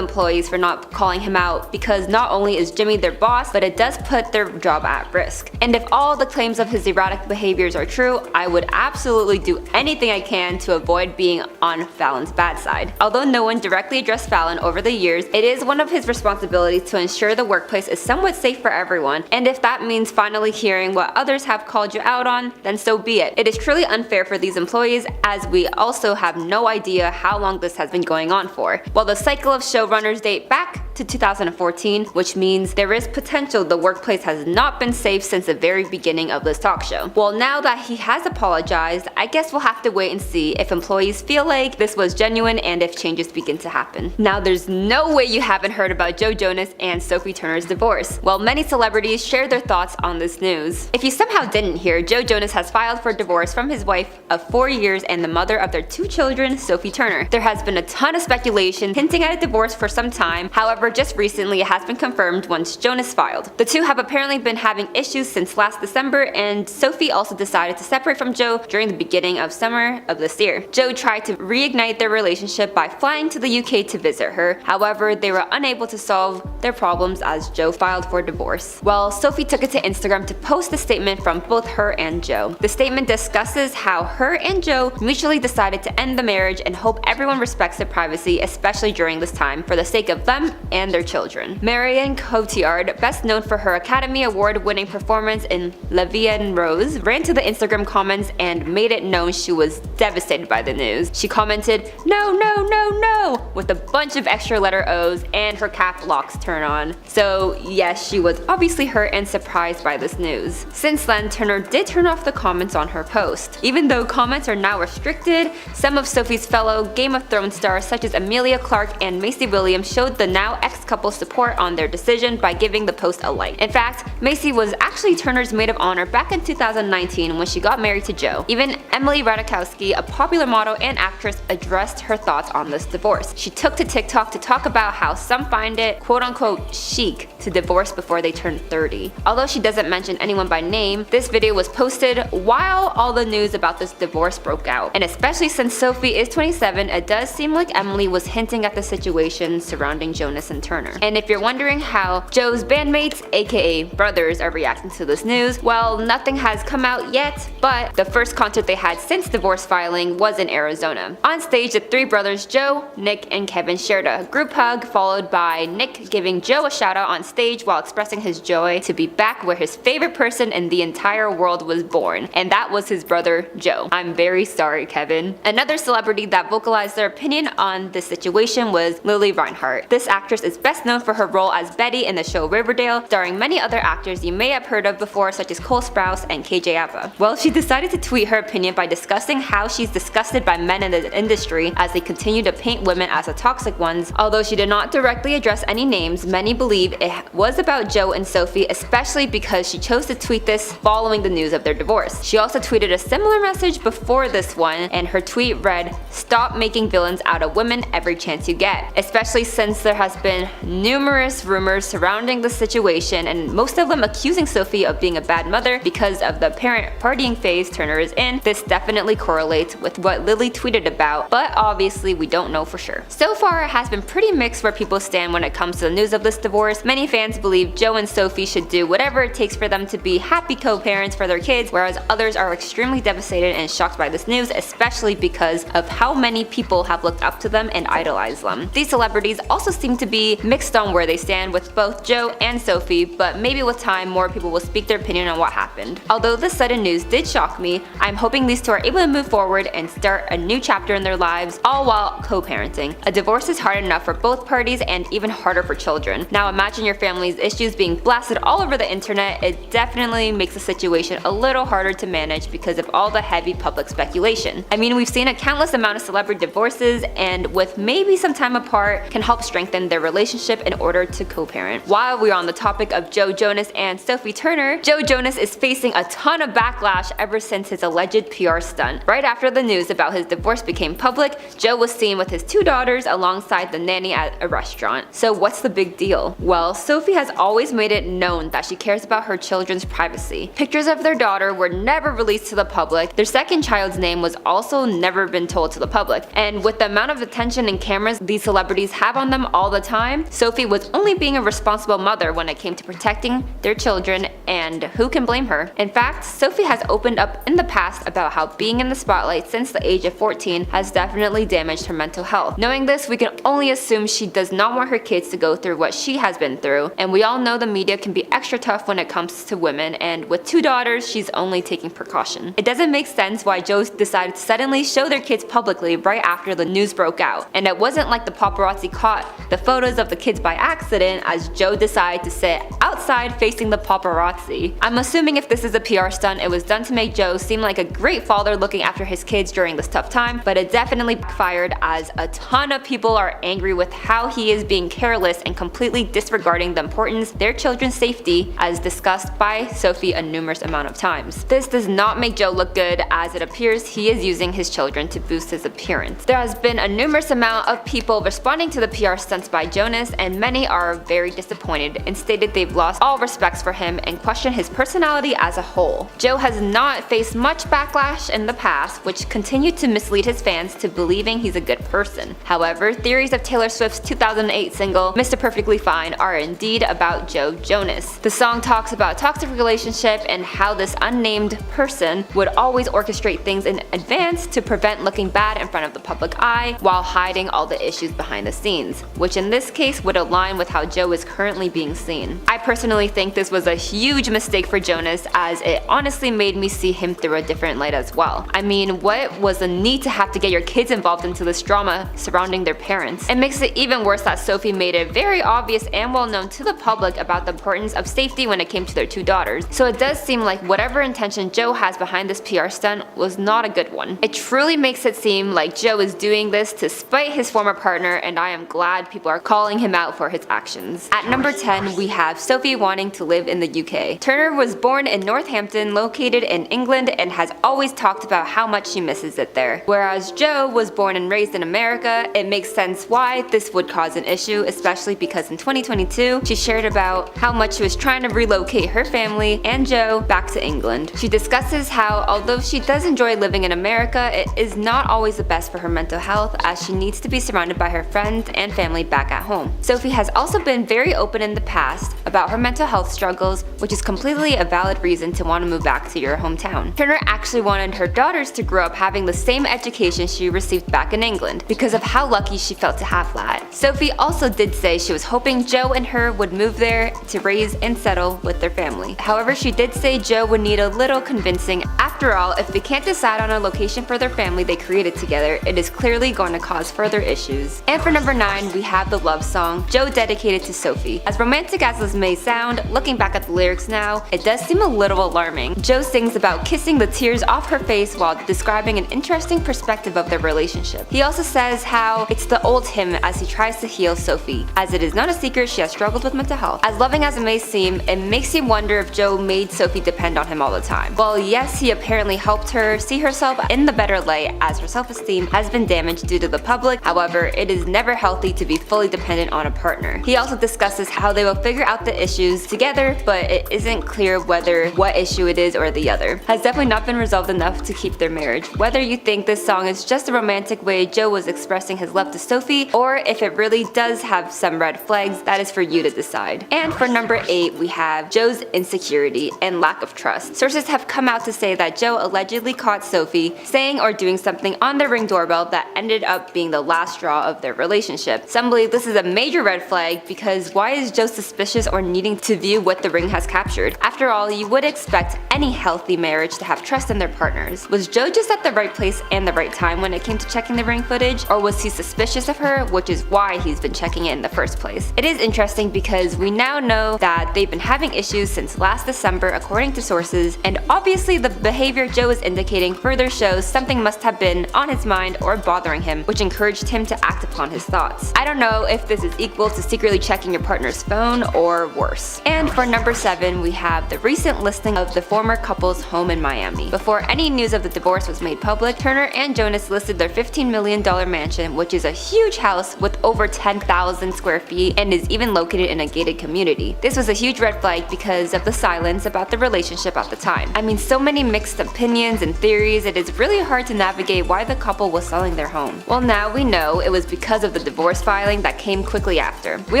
employees for not calling him out, because not only is Jimmy their boss, but it does put their job at risk. And if all the claims of his erratic behaviors are true, I would absolutely do anything I can to avoid being on Fallon's bad side. Although no one directly addressed Fallon over the years, it is one of his responsibilities to ensure the workplace is somewhat safe for everyone, and if that means finally hearing what others have called you out on, then so be it. It is truly unfair for these employees, as we also have no idea how long this has been going on for. While the cycle of showrunners date back to 2014, which means there is potential the workplace has not been safe since the very beginning of this talk show. Well, now that he has apologized, I guess we'll have to wait and see if employees feel like this was genuine and if changes begin to happen. Now, there's no way you haven't heard about Joe Jonas and Sophie Turner's divorce. Well, many celebrities shared their thoughts on this news. If you somehow didn't hear, Joe Jonas has filed for divorce from his wife of 4 years and the mother of their 2 children, Sophie Turner. There has been a ton of speculation hinting at a divorce for some time. However, just recently it has been confirmed once Jonas filed. The two have apparently been having issues since last December, and Sophie also decided to separate from Joe during the beginning of summer of this year. Joe tried to reignite their relationship by flying to the UK to visit her. However, they were unable to solve their problems as Joe filed for divorce. Well, Sophie took it to Instagram to post a statement from both her and Joe. The statement discusses how her and Joe mutually decided to end the marriage and hope everyone respects their privacy, especially during this time, for the sake of them and their children. Marion Cotillard, best known for her Academy Award-winning performance in La Vie en Rose, ran to the Instagram comments and made it known she was devastated by the news. She commented, "No, no, no, no," with a bunch of extra letter O's, and her cap locks turn on. So yes, she was obviously hurt and surprised by this news. Since then, Turner did turn off the comments on her post. Even though comments are now restricted, some of Sophie's fellow Game of Thrones stars such as Emilia Clarke and Macy Williams showed the now ex-couple support on their decision by giving the post a like. In fact, Macy was actually Turner's maid of honor back in 2019 when she got married to Joe. Even Emily Ratajkowski, a popular model and actress, addressed her thoughts on this divorce. She took to TikTok to talk about how some find it quote-unquote chic to divorce before they turn 30. Although she doesn't mention anyone by name, this video was posted while all the news about this divorce broke out. And especially since Sophie is 27, it does seem like Emily was hinting at the situation surrounding Jonas Jonas and Turner. And if you're wondering how Joe's bandmates, aka brothers, are reacting to this news, well, nothing has come out yet, but the first concert they had since divorce filing was in Arizona. On stage, the three brothers Joe, Nick, and Kevin shared a group hug, followed by Nick giving Joe a shout out on stage while expressing his joy to be back where his favorite person in the entire world was born, and that was his brother Joe. I'm very sorry, Kevin. Another celebrity that vocalized their opinion on this situation was Lily Reinhart. This actress is best known for her role as Betty in the show Riverdale, starring many other actors you may have heard of before, such as Cole Sprouse and KJ Apa. Well, she decided to tweet her opinion by discussing how she's disgusted by men in the industry as they continue to paint women as the toxic ones. Although she did not directly address any names, many believe it was about Joe and Sophie, especially because she chose to tweet this following the news of their divorce. She also tweeted a similar message before this one, and her tweet read, "Stop making villains out of women every chance you get," especially since there has been numerous rumors surrounding the situation, and most of them accusing Sophie of being a bad mother because of the parent partying phase Turner is in. This definitely correlates with what Lily tweeted about, but obviously we don't know for sure. So far, it has been pretty mixed where people stand when it comes to the news of this divorce. Many fans believe Joe and Sophie should do whatever it takes for them to be happy co-parents for their kids, whereas others are extremely devastated and shocked by this news, especially because of how many people have looked up to them and idolized them. These celebrities also seem to be mixed on where they stand with both Joe and Sophie, but maybe with time more people will speak their opinion on what happened. Although this sudden news did shock me, I'm hoping these two are able to move forward and start a new chapter in their lives, all while co-parenting. A divorce is hard enough for both parties and even harder for children. Now imagine your family's issues being blasted all over the internet. It definitely makes the situation a little harder to manage because of all the heavy public speculation. I mean, we've seen a countless amount of celebrity divorces, and with maybe some time apart can help strengthen their relationship in order to co-parent. While we're on the topic of Joe Jonas and Sophie Turner, Joe Jonas is facing a ton of backlash ever since his alleged PR stunt. Right after the news about his divorce became public, Joe was seen with his two daughters alongside the nanny at a restaurant. So what's the big deal? Well, Sophie has always made it known that she cares about her children's privacy. Pictures of their daughter were never released to the public. Their second child's name was also never been told to the public. And with the amount of attention and cameras these celebrities have on them all the time, Sophie was only being a responsible mother when it came to protecting their children, and who can blame her? In fact, Sophie has opened up in the past about how being in the spotlight since the age of 14 has definitely damaged her mental health. Knowing this, we can only assume she does not want her kids to go through what she has been through, and we all know the media can be extra tough when it comes to women, and with two daughters, she's only taking precaution. It doesn't make sense why Joe decided to suddenly show their kids publicly right after the news broke out, and it wasn't like the paparazzi caught the photos of the kids by accident, as Joe decided to sit outside facing the paparazzi. I'm assuming if this is a PR stunt, it was done to make Joe seem like a great father looking after his kids during this tough time, but it definitely backfired as a ton of people are angry with how he is being careless and completely disregarding the importance of their children's safety, as discussed by Sophie a numerous amount of times. This does not make Joe look good, as it appears he is using his children to boost his appearance. There has been a numerous amount of people responding to the PR stunts by Jonas, and many are very disappointed and stated they've lost all respects for him and question his personality as a whole. Joe has not faced much backlash in the past, which continued to mislead his fans to believing he's a good person. However, theories of Taylor Swift's 2008 single Mr. Perfectly Fine are indeed about Joe Jonas. The song talks about a toxic relationship and how this unnamed person would always orchestrate things in advance to prevent looking bad in front of the public eye while hiding all the issues behind the scenes, which in this case would align with how Joe is currently being seen. I personally think this was a huge mistake for Jonas, as it honestly made me see him through a different light as well. I mean, what was the need to have to get your kids involved into this drama surrounding their parents? It makes it even worse that Sophie made it very obvious and well known to the public about the importance of safety when it came to their two daughters. So it does seem like whatever intention Joe has behind this PR stunt was not a good one. It truly makes it seem like Joe is doing this to spite his former partner, and I am glad people are calling him out for his actions. At number 10, we have Sophie wanting to live in the UK. Turner was born in Northampton, located in England, and has always talked about how much she misses it there. Whereas Joe was born and raised in America, it makes sense why this would cause an issue, especially because in 2022, she shared about how much she was trying to relocate her family and Joe back to England. She discusses how, although she does enjoy living in America, it is not always the best for her mental health, as she needs to be surrounded by her friends and family back at at home. Sophie has also been very open in the past about her mental health struggles, which is completely a valid reason to want to move back to your hometown. Turner actually wanted her daughters to grow up having the same education she received back in England because of how lucky she felt to have that. Sophie also did say she was hoping Joe and her would move there to raise and settle with their family. However, she did say Joe would need a little convincing. After all, if they can't decide on a location for their family they created together, it is clearly going to cause further issues. And for number 9, we have the love song, Joe dedicated to Sophie. As romantic as this may sound, looking back at the lyrics now, it does seem a little alarming. Joe sings about kissing the tears off her face while describing an interesting perspective of their relationship. He also says how it's the old him as he tries to heal Sophie, as it is not a secret she has struggled with mental health. As loving as it may seem, it makes you wonder if Joe made Sophie depend on him all the time. Well, yes, he apparently helped her see herself in the better light as her self-esteem has been damaged due to the public. However, it is never healthy to be fully dependent on a partner. He also discusses how they will figure out the issues together, but it isn't clear whether what issue it is or the other. Has definitely not been resolved enough to keep their marriage. Whether you think this song is just a romantic way Joe was expressing his love to Sophie, or if it really does have some red flags, that is for you to decide. And for number 8, we have Joe's insecurity and lack of trust. Sources have come out to say that Joe allegedly caught Sophie saying or doing something on their Ring doorbell that ended up being the last straw of their relationship. Some believe this is a major red flag because why is Joe suspicious or needing to view what the Ring has captured? After all, you would expect any healthy marriage to have trust in their partners. Was Joe just at the right place and the right time when it came to checking the Ring footage, or was he suspicious of her, which is why he's been checking it in the first place? It is interesting because we now know that they've been having issues since last December according to sources, and obviously the behavior Joe is indicating further shows something must have been on his mind or bothering him, which encouraged him to act upon his thoughts. I don't know if this is equal to secretly checking your partner's phone or worse. And for number 7, we have the recent listing of the former couple's home in Miami. Before any news of the divorce was made public, Turner and Jonas listed their $15 million mansion, which is a huge house with over 10,000 square feet and is even located in a gated community. This was a huge red flag because of the silence about the relationship at the time. I mean, so many mixed opinions and theories, it is really hard to navigate why the couple was selling their home. Well, now we know it was because of the divorce filing that came quickly after. We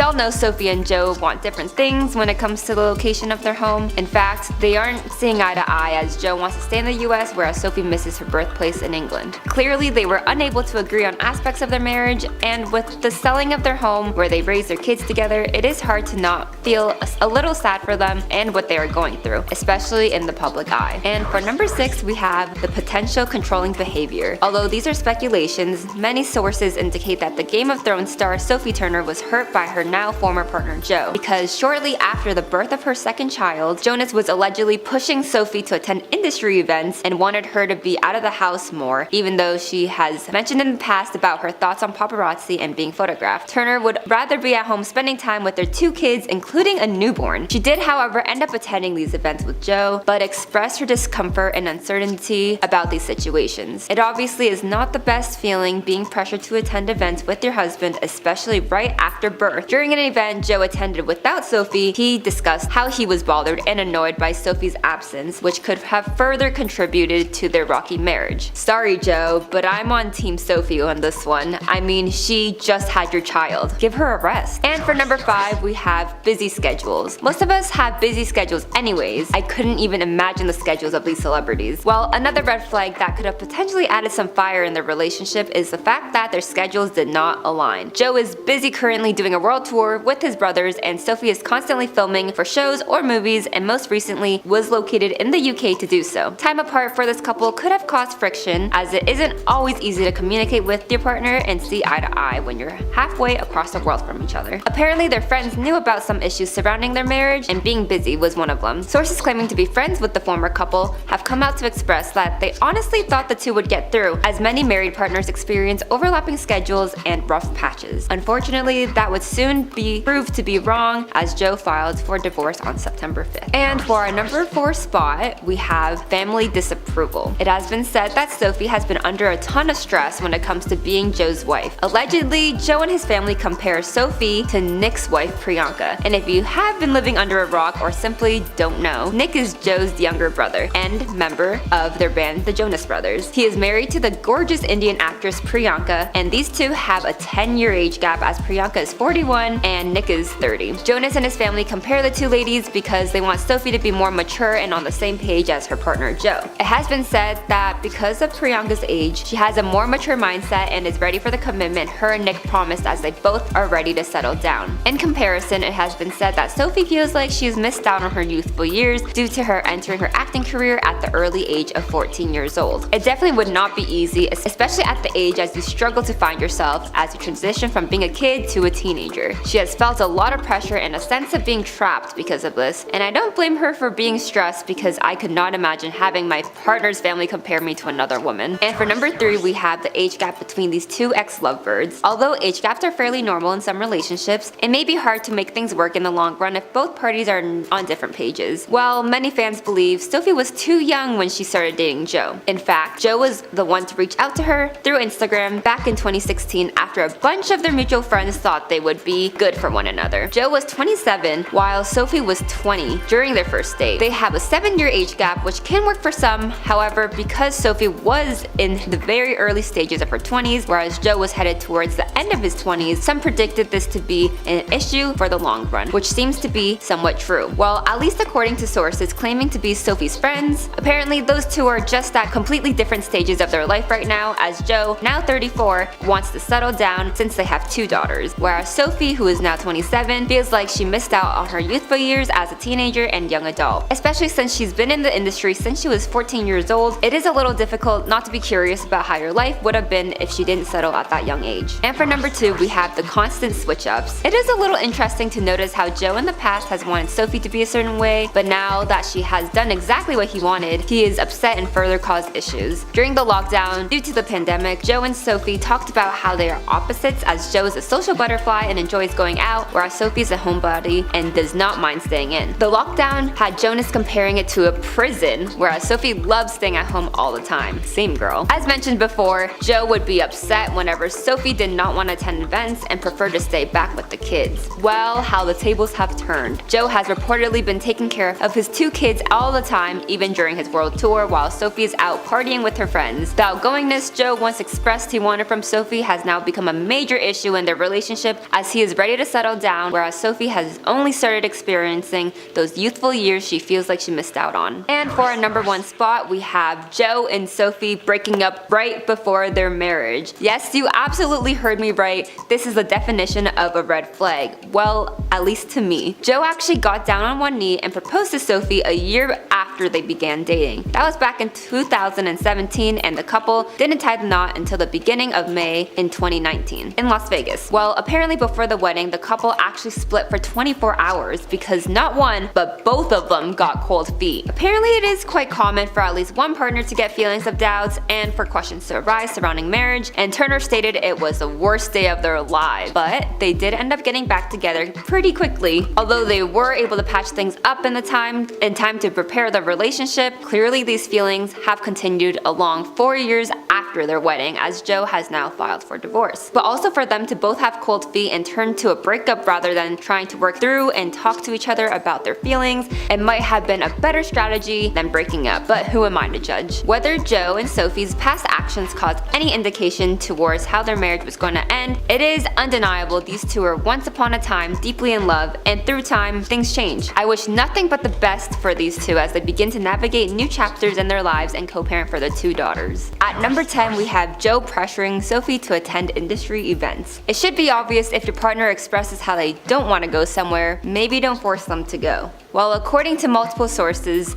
all know Sophie and Joe want different things when it comes to the location of their home. In fact, they aren't seeing eye to eye as Joe wants to stay in the US whereas Sophie misses her birthplace in England. Clearly, they were unable to agree on aspects of their marriage, and with the selling of their home where they raised their kids together, it is hard to not feel a little sad for them and what they are going through, especially in the public eye. And for number 6, we have the potential controlling behavior. Although these are speculations, many sources indicate that the Game of Thrones star Sophie Turner was hurt by her now former partner Joe, because shortly after the birth of her second child, Jonas was allegedly pushing Sophie to attend industry events and wanted her to be out of the house more, even though she has mentioned in the past about her thoughts on paparazzi and being photographed. Turner would rather be at home spending time with their 2 kids, including a newborn. She did, however, end up attending these events with Joe, but expressed her discomfort and uncertainty about these situations. It obviously is not the best feeling being pressured to attend events with your husband, especially right after birth. During an event Joe attended without Sophie, he discussed how he was bothered and annoyed by Sophie's absence, which could have further contributed to their rocky marriage. Sorry, Joe, but I'm on Team Sophie on this one. I mean, she just had your child. Give her a rest. And for number 5, we have busy schedules. Most of us have busy schedules anyways. I couldn't even imagine the schedules of these celebrities. Well, another red flag that could have potentially added some fire in their relationship is the fact that their schedules did not align. Joe is busy currently doing a world tour with his brothers, and Sophie is constantly filming for shows or movies, and most recently was located in the UK to do so. Time apart for this couple could have caused friction, as it isn't always easy to communicate with your partner and see eye to eye when you're halfway across the world from each other. Apparently, their friends knew about some issues surrounding their marriage, and being busy was one of them. Sources claiming to be friends with the former couple have come out to express that they honestly thought the two would get through, as many married partners experience overlapping schedules and rough patches. Unfortunately, that would soon be proved to be wrong, as Joe filed for divorce on September 5th. And for our number 4 spot, we have family disapproval. disapproval. It has been said that Sophie has been under a ton of stress when it comes to being Joe's wife. Allegedly, Joe and his family compare Sophie to Nick's wife Priyanka, and if you have been living under a rock or simply don't know, Nick is Joe's younger brother and member of their band the Jonas Brothers. He is married to the gorgeous Indian actress Priyanka, and these two have a 10-year age gap as Priyanka is 41 and Nick is 30. Jonas and his family compare the two ladies because they want Sophie to be more mature and on the same page as her partner Joe. It has been said that because of Priyanka's age, she has a more mature mindset and is ready for the commitment her and Nick promised as they both are ready to settle down. In comparison, it has been said that Sophie feels like she's missed out on her youthful years due to her entering her acting career at the early age of 14 years old. It definitely would not be easy, especially at the age as you struggle to find yourself as you transition from being a kid to a teenager. She has felt a lot of pressure and a sense of being trapped because of this, and I don't blame her for being stressed because I could not imagine having my partner's family compare me to another woman. And for number 3, we have the age gap between these two ex-lovebirds. Although age gaps are fairly normal in some relationships, it may be hard to make things work in the long run if both parties are on different pages. While many fans believe Sophie was too young when she started dating Joe. In fact, Joe was the one to reach out to her through Instagram back in 2016 after a bunch of their mutual friends thought they would be good for one another. Joe was 27 while Sophie was 20 during their first date. They have a 7-year age gap, which can work for some. However, because Sophie was in the very early stages of her 20s, whereas Joe was headed towards the end of his 20s, some predicted this to be an issue for the long run, which seems to be somewhat true. Well, at least according to sources claiming to be Sophie's friends, apparently those two are just at completely different stages of their life right now, as Joe, now 34, wants to settle down since they have 2 daughters, whereas Sophie, who is now 27, feels like she missed out on her youthful years as a teenager and young adult. Especially since she's been in the industry since she was 14 years old, it is a little difficult not to be curious about how your life would have been if she didn't settle at that young age. And for number 2, we have the constant switch-ups. It is a little interesting to notice how Joe in the past has wanted Sophie to be a certain way, but now that she has done exactly what he wanted, he is upset and further caused issues. During the lockdown, due to the pandemic, Joe and Sophie talked about how they are opposites, as Joe is a social butterfly and enjoys going out, whereas Sophie's a homebody and does not mind staying in. The lockdown had Jonas comparing it to a prison, whereas Sophie loves staying at home all the time. Same girl. As mentioned before, Joe would be upset whenever Sophie did not want to attend events and preferred to stay back with the kids. Well, how the tables have turned. Joe has reportedly been taking care of his 2 kids all the time, even during his world tour, while Sophie is out partying with her friends. The outgoingness Joe once expressed he wanted from Sophie has now become a major issue in their relationship, as he is ready to settle down, whereas Sophie has only started experiencing those youthful years she feels like she missed out on. And for our number 1 spot, we have Joe and Sophie breaking up right before their marriage. Yes, you absolutely heard me right. This is the definition of a red flag. Well, at least to me. Joe actually got down on one knee and proposed to Sophie a year after they began dating. That was back in 2017, and the couple didn't tie the knot until the beginning of May in 2019 in Las Vegas. Well, apparently before the wedding, the couple actually split for 24 hours because not one, but both of them got cold feet. Apparently it is quite common for at least one partner to get feelings of doubts and for questions to arise surrounding marriage, and Turner stated it was the worst day of their lives. But they did end up getting back together pretty quickly. Although they were able to patch things up in time to prepare the relationship, clearly these feelings have continued along 4 years after their wedding, as Joe has now filed for divorce. But also for them to both have cold feet and turn to a breakup rather than trying to work through and talk to each other about their feelings, it might have been a better strategy than breaking up, but who am I to judge? Whether Joe and Sophie's past actions caused any indication towards how their marriage was going to end, it is undeniable these two were once upon a time deeply in love, and through time, things change. I wish nothing but the best for these two as they begin to navigate new chapters in their lives and co-parent for their 2 daughters. At number 10, we have Joe pressuring Sophie to attend industry events. It should be obvious if your partner expresses how they don't want to go somewhere, maybe don't force them to go. Well, according to multiple sources,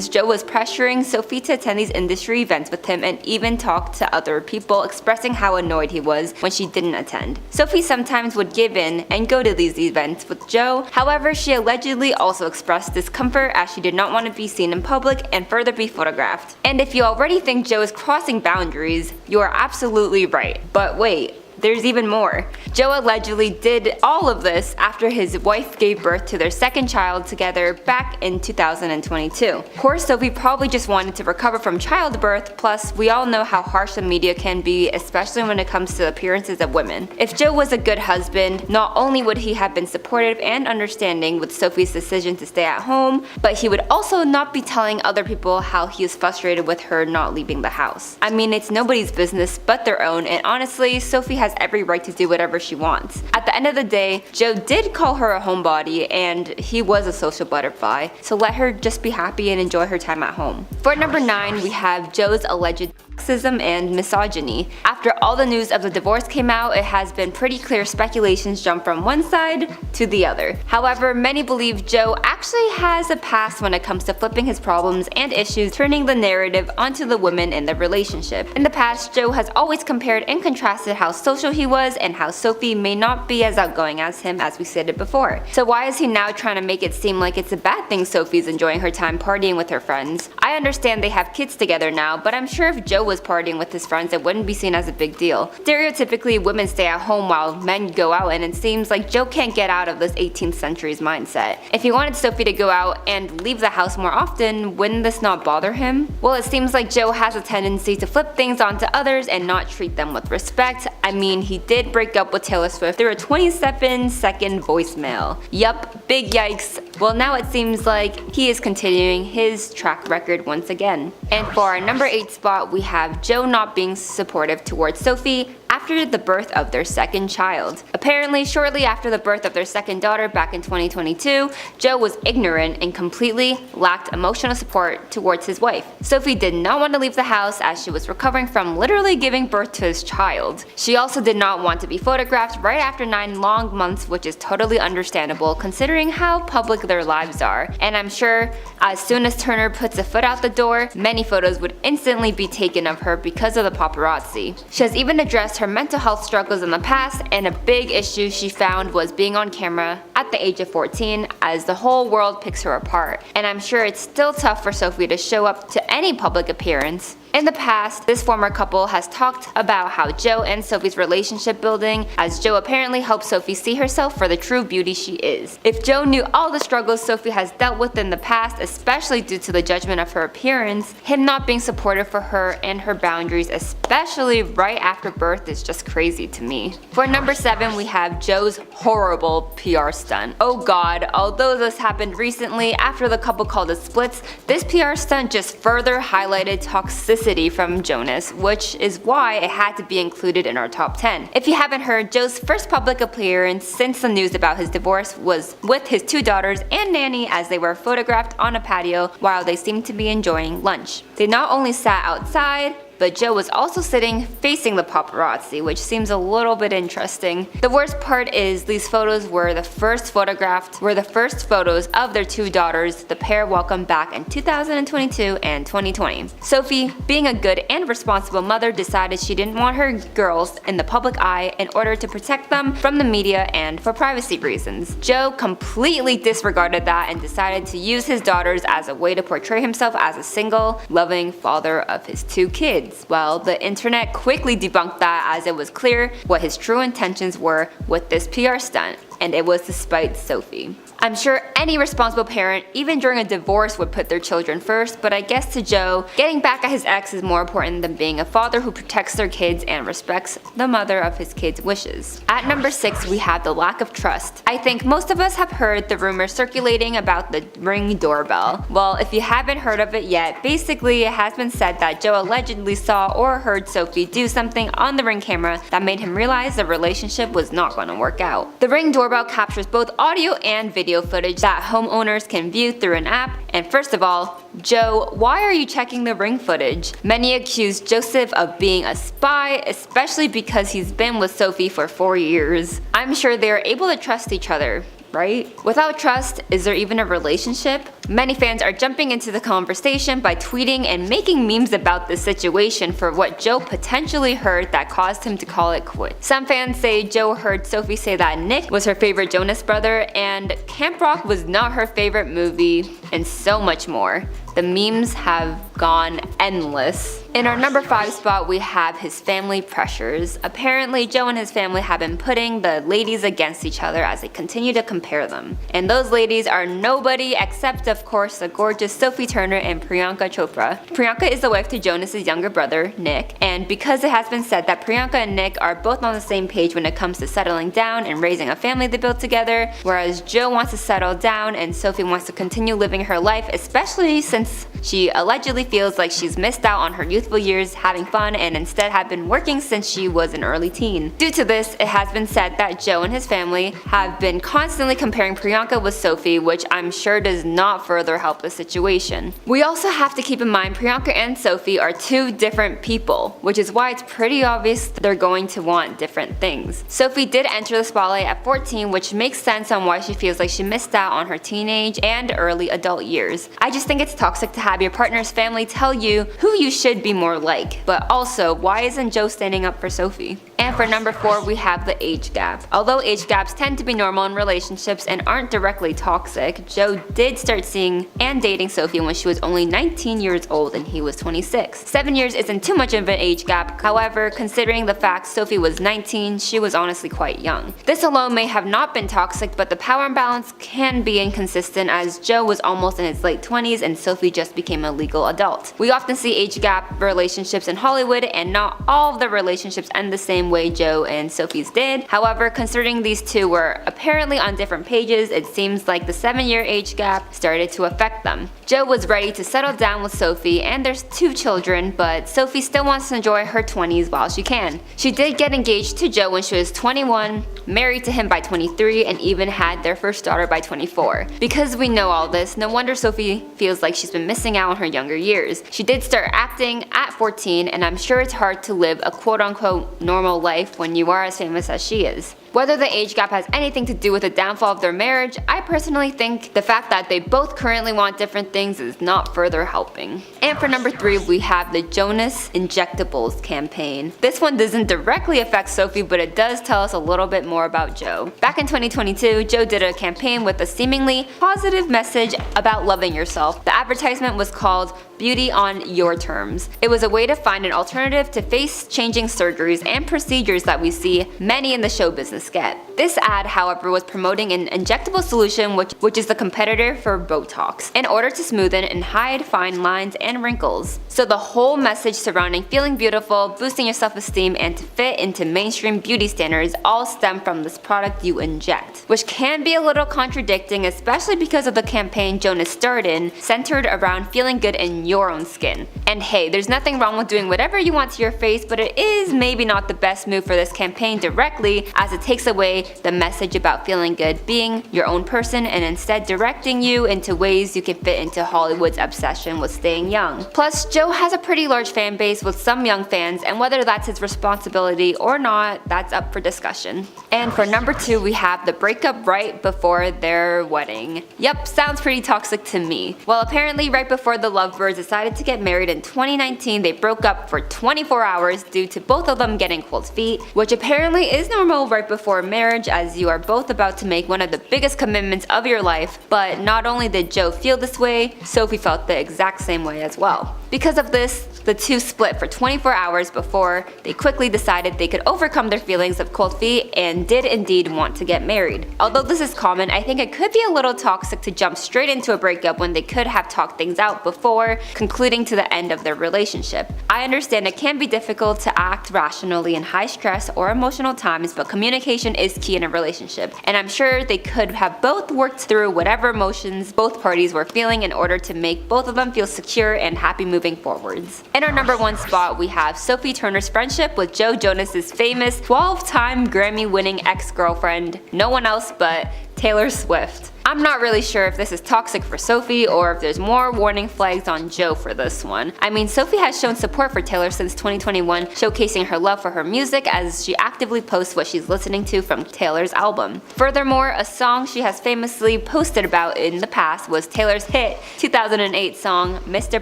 Joe was pressuring Sophie to attend these industry events with him and even talked to other people, expressing how annoyed he was when she didn't attend. Sophie sometimes would give in and go to these events with Joe. However, she allegedly also expressed discomfort as she did not want to be seen in public and further be photographed. And if you already think Joe is crossing boundaries, you are absolutely right. But wait, there's even more. Joe allegedly did all of this after his wife gave birth to their second child together back in 2022. Poor Sophie probably just wanted to recover from childbirth, plus we all know how harsh the media can be, especially when it comes to appearances of women. If Joe was a good husband, not only would he have been supportive and understanding with Sophie's decision to stay at home, but he would also not be telling other people how he is frustrated with her not leaving the house. I mean, it's nobody's business but their own, and honestly, Sophie has every right to do whatever she wants. At the end of the day, Joe did call her a homebody, and he was a social butterfly, so let her just be happy and enjoy her time at home. For number 9, we have Joe's alleged sexism and misogyny. After all the news of the divorce came out, it has been pretty clear speculations jump from one side to the other. However, many believe Joe actually has a past when it comes to flipping his problems and issues, turning the narrative onto the women in the relationship. In the past, Joe has always compared and contrasted how social he was and how Sophie may not be as outgoing as him, as we stated before. So why is he now trying to make it seem like it's a bad thing Sophie's enjoying her time partying with her friends? I understand they have kids together now, but I'm sure if Joe was partying with his friends, it wouldn't be seen as a big deal. Stereotypically, women stay at home while men go out, and it seems like Joe can't get out of this 18th century's mindset. If he wanted Sophie to go out and leave the house more often, wouldn't this not bother him? Well, it seems like Joe has a tendency to flip things onto others and not treat them with respect. I mean, he did break up with Taylor Swift through a 27-second voicemail. Yup, big yikes. Well, now it seems like he is continuing his track record once again. And for our number 8 spot, we have Joe not being supportive towards Sophie after the birth of their second child. Apparently, shortly after the birth of their second daughter back in 2022, Joe was ignorant and completely lacked emotional support towards his wife. Sophie did not want to leave the house as she was recovering from literally giving birth to his child. She also did not want to be photographed right after 9 long months, which is totally understandable considering how public their lives are. And I'm sure as soon as Turner puts a foot out the door, many photos would instantly be taken of her because of the paparazzi. She has even addressed her mental health struggles in the past, and a big issue she found was being on camera at the age of 14 as the whole world picks her apart. And I'm sure it's still tough for Sophie to show up to any public appearance. In the past, this former couple has talked about how Joe and Sophie's relationship building, as Joe apparently helped Sophie see herself for the true beauty she is. If Joe knew all the struggles Sophie has dealt with in the past, especially due to the judgment of her appearance, him not being supportive for her and her boundaries, especially right after birth, is just crazy to me. For number 7, we have Joe's horrible PR stunt. Oh god, although this happened recently after the couple called it splits, this PR stunt just further highlighted toxicity from Jonas, which is why it had to be included in our top 10. If you haven't heard, Joe's first public appearance since the news about his divorce was with his 2 daughters and nanny as they were photographed on a patio while they seemed to be enjoying lunch. They not only sat outside, but Joe was also sitting facing the paparazzi, which seems a little bit interesting. The worst part is these photos were the first photos of their 2 daughters the pair welcomed back in 2022 and 2020. Sophie, being a good and responsible mother, decided she didn't want her girls in the public eye in order to protect them from the media and for privacy reasons. Joe completely disregarded that and decided to use his daughters as a way to portray himself as a single, loving father of his 2 kids. Well, the internet quickly debunked that as it was clear what his true intentions were with this PR stunt, and it was to spite Sophie. I'm sure any responsible parent, even during a divorce, would put their children first, but I guess to Joe, getting back at his ex is more important than being a father who protects their kids and respects the mother of his kids' wishes. At number 6, we have the lack of trust. I think most of us have heard the rumors circulating about the Ring doorbell. Well, if you haven't heard of it yet, basically it has been said that Joe allegedly saw or heard Sophie do something on the Ring camera that made him realize the relationship was not going to work out. The Ring doorbell captures both audio and video footage that homeowners can view through an app. And first of all, Joe, why are you checking the Ring footage? Many accuse Joseph of being a spy, especially because he's been with Sophie for 4 years. I'm sure they are able to trust each other, right? Without trust, is there even a relationship? Many fans are jumping into the conversation by tweeting and making memes about this situation for what Joe potentially heard that caused him to call it quits. Some fans say Joe heard Sophie say that Nick was her favorite Jonas brother and Camp Rock was not her favorite movie, and so much more. The memes have gone endless. In our number 5 spot, we have his family pressures. Apparently, Joe and his family have been putting the ladies against each other as they continue to compare them. And those ladies are nobody except, of course, the gorgeous Sophie Turner and Priyanka Chopra. Priyanka is the wife to Jonas's younger brother, Nick, and because it has been said that Priyanka and Nick are both on the same page when it comes to settling down and raising a family they built together, whereas Joe wants to settle down and Sophie wants to continue living her life, especially since she allegedly feels like she's missed out on her youthful years having fun and instead have been working since she was an early teen. Due to this, it has been said that Joe and his family have been constantly comparing Priyanka with Sophie, which I'm sure does not further help the situation. We also have to keep in mind Priyanka and Sophie are two different people, which is why it's pretty obvious they're going to want different things. Sophie did enter the spotlight at 14, which makes sense on why she feels like she missed out on her teenage and early adult years. I just think it's toxic to have your partner's family tell you who you should be more like, but also, why isn't Joe standing up for Sophie? And for number 4, we have the age gap. Although age gaps tend to be normal in relationships and aren't directly toxic, Joe did start seeing and dating Sophie when she was only 19 years old and he was 26. 7 years isn't too much of an age gap, however, considering the fact Sophie was 19, she was honestly quite young. This alone may have not been toxic, but the power imbalance can be inconsistent as Joe was almost in his late 20s and Sophie just became a legal adult. We often see age gap relationships in Hollywood, and not all of the relationships end the same way Joe and Sophie's did. However, considering these two were apparently on different pages, it seems like the 7-year age gap started to affect them. Joe was ready to settle down with Sophie and there's 2 children, but Sophie still wants to enjoy her 20s while she can. She did get engaged to Joe when she was 21, married to him by 23, and even had their first daughter by 24. Because we know all this, no wonder Sophie feels like she's been missing out on her younger years. She did start acting at 14, and I'm sure it's hard to live a quote-unquote normal life when you are as famous as she is. Whether the age gap has anything to do with the downfall of their marriage, I personally think the fact that they both currently want different things is not further helping. And for number 3, we have the Jonas Injectables campaign. This one doesn't directly affect Sophie, but it does tell us a little bit more about Joe. Back in 2022, Joe did a campaign with a seemingly positive message about loving yourself. The advertisement was called Beauty on Your Terms. It was a way to find an alternative to face-changing surgeries and procedures that we see many in the show business get. This ad, however, was promoting an injectable solution which is the competitor for Botox, in order to smoothen and hide fine lines and wrinkles. So the whole message surrounding feeling beautiful, boosting your self-esteem, and to fit into mainstream beauty standards all stem from this product you inject, which can be a little contradicting, especially because of the campaign Jonas starred in, centered around feeling good in your own skin. And hey, there's nothing wrong with doing whatever you want to your face, but it is maybe not the best move for this campaign directly, as it takes away the message about feeling good, being your own person, and instead directing you into ways you can fit into Hollywood's obsession with staying young. Plus, Joe has a pretty large fan base with some young fans, and whether that's his responsibility or not, that's up for discussion. And for number 2, we have the breakup right before their wedding. Yep, sounds pretty toxic to me. Well, apparently right before the lovebirds decided to get married in 2019, they broke up for 24 hours due to both of them getting cold feet, which apparently is normal right before marriage, as you are both about to make one of the biggest commitments of your life. But not only did Joe feel this way, Sophie felt the exact same way as well. Because of this, the two split for 24 hours before they quickly decided they could overcome their feelings of cold feet and did indeed want to get married. Although this is common, I think it could be a little toxic to jump straight into a breakup when they could have talked things out before concluding to the end of their relationship. I understand it can be difficult to act rationally in high stress or emotional times, but communication is key in a relationship, and I'm sure they could have both worked through whatever emotions both parties were feeling in order to make both of them feel secure and happy moving forwards. In our number 1 spot, we have Sophie Turner's friendship with Joe Jonas's famous 12-time Grammy-winning ex-girlfriend, no one else but Taylor Swift. I'm not really sure if this is toxic for Sophie or if there's more warning flags on Joe for this one. I mean, Sophie has shown support for Taylor since 2021, showcasing her love for her music as she actively posts what she's listening to from Taylor's album. Furthermore, a song she has famously posted about in the past was Taylor's hit 2008 song Mr.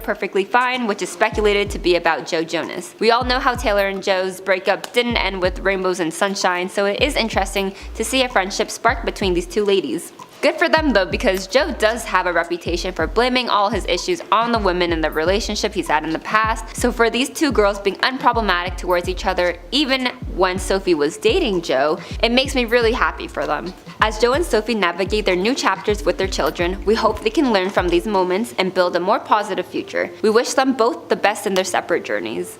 Perfectly Fine, which is speculated to be about Joe Jonas. We all know how Taylor and Joe's breakup didn't end with rainbows and sunshine, so it is interesting to see a friendship spark between these two ladies. Good for them though, because Joe does have a reputation for blaming all his issues on the women in the relationship he's had in the past, so for these two girls being unproblematic towards each other even when Sophie was dating Joe, it makes me really happy for them. As Joe and Sophie navigate their new chapters with their children, we hope they can learn from these moments and build a more positive future. We wish them both the best in their separate journeys.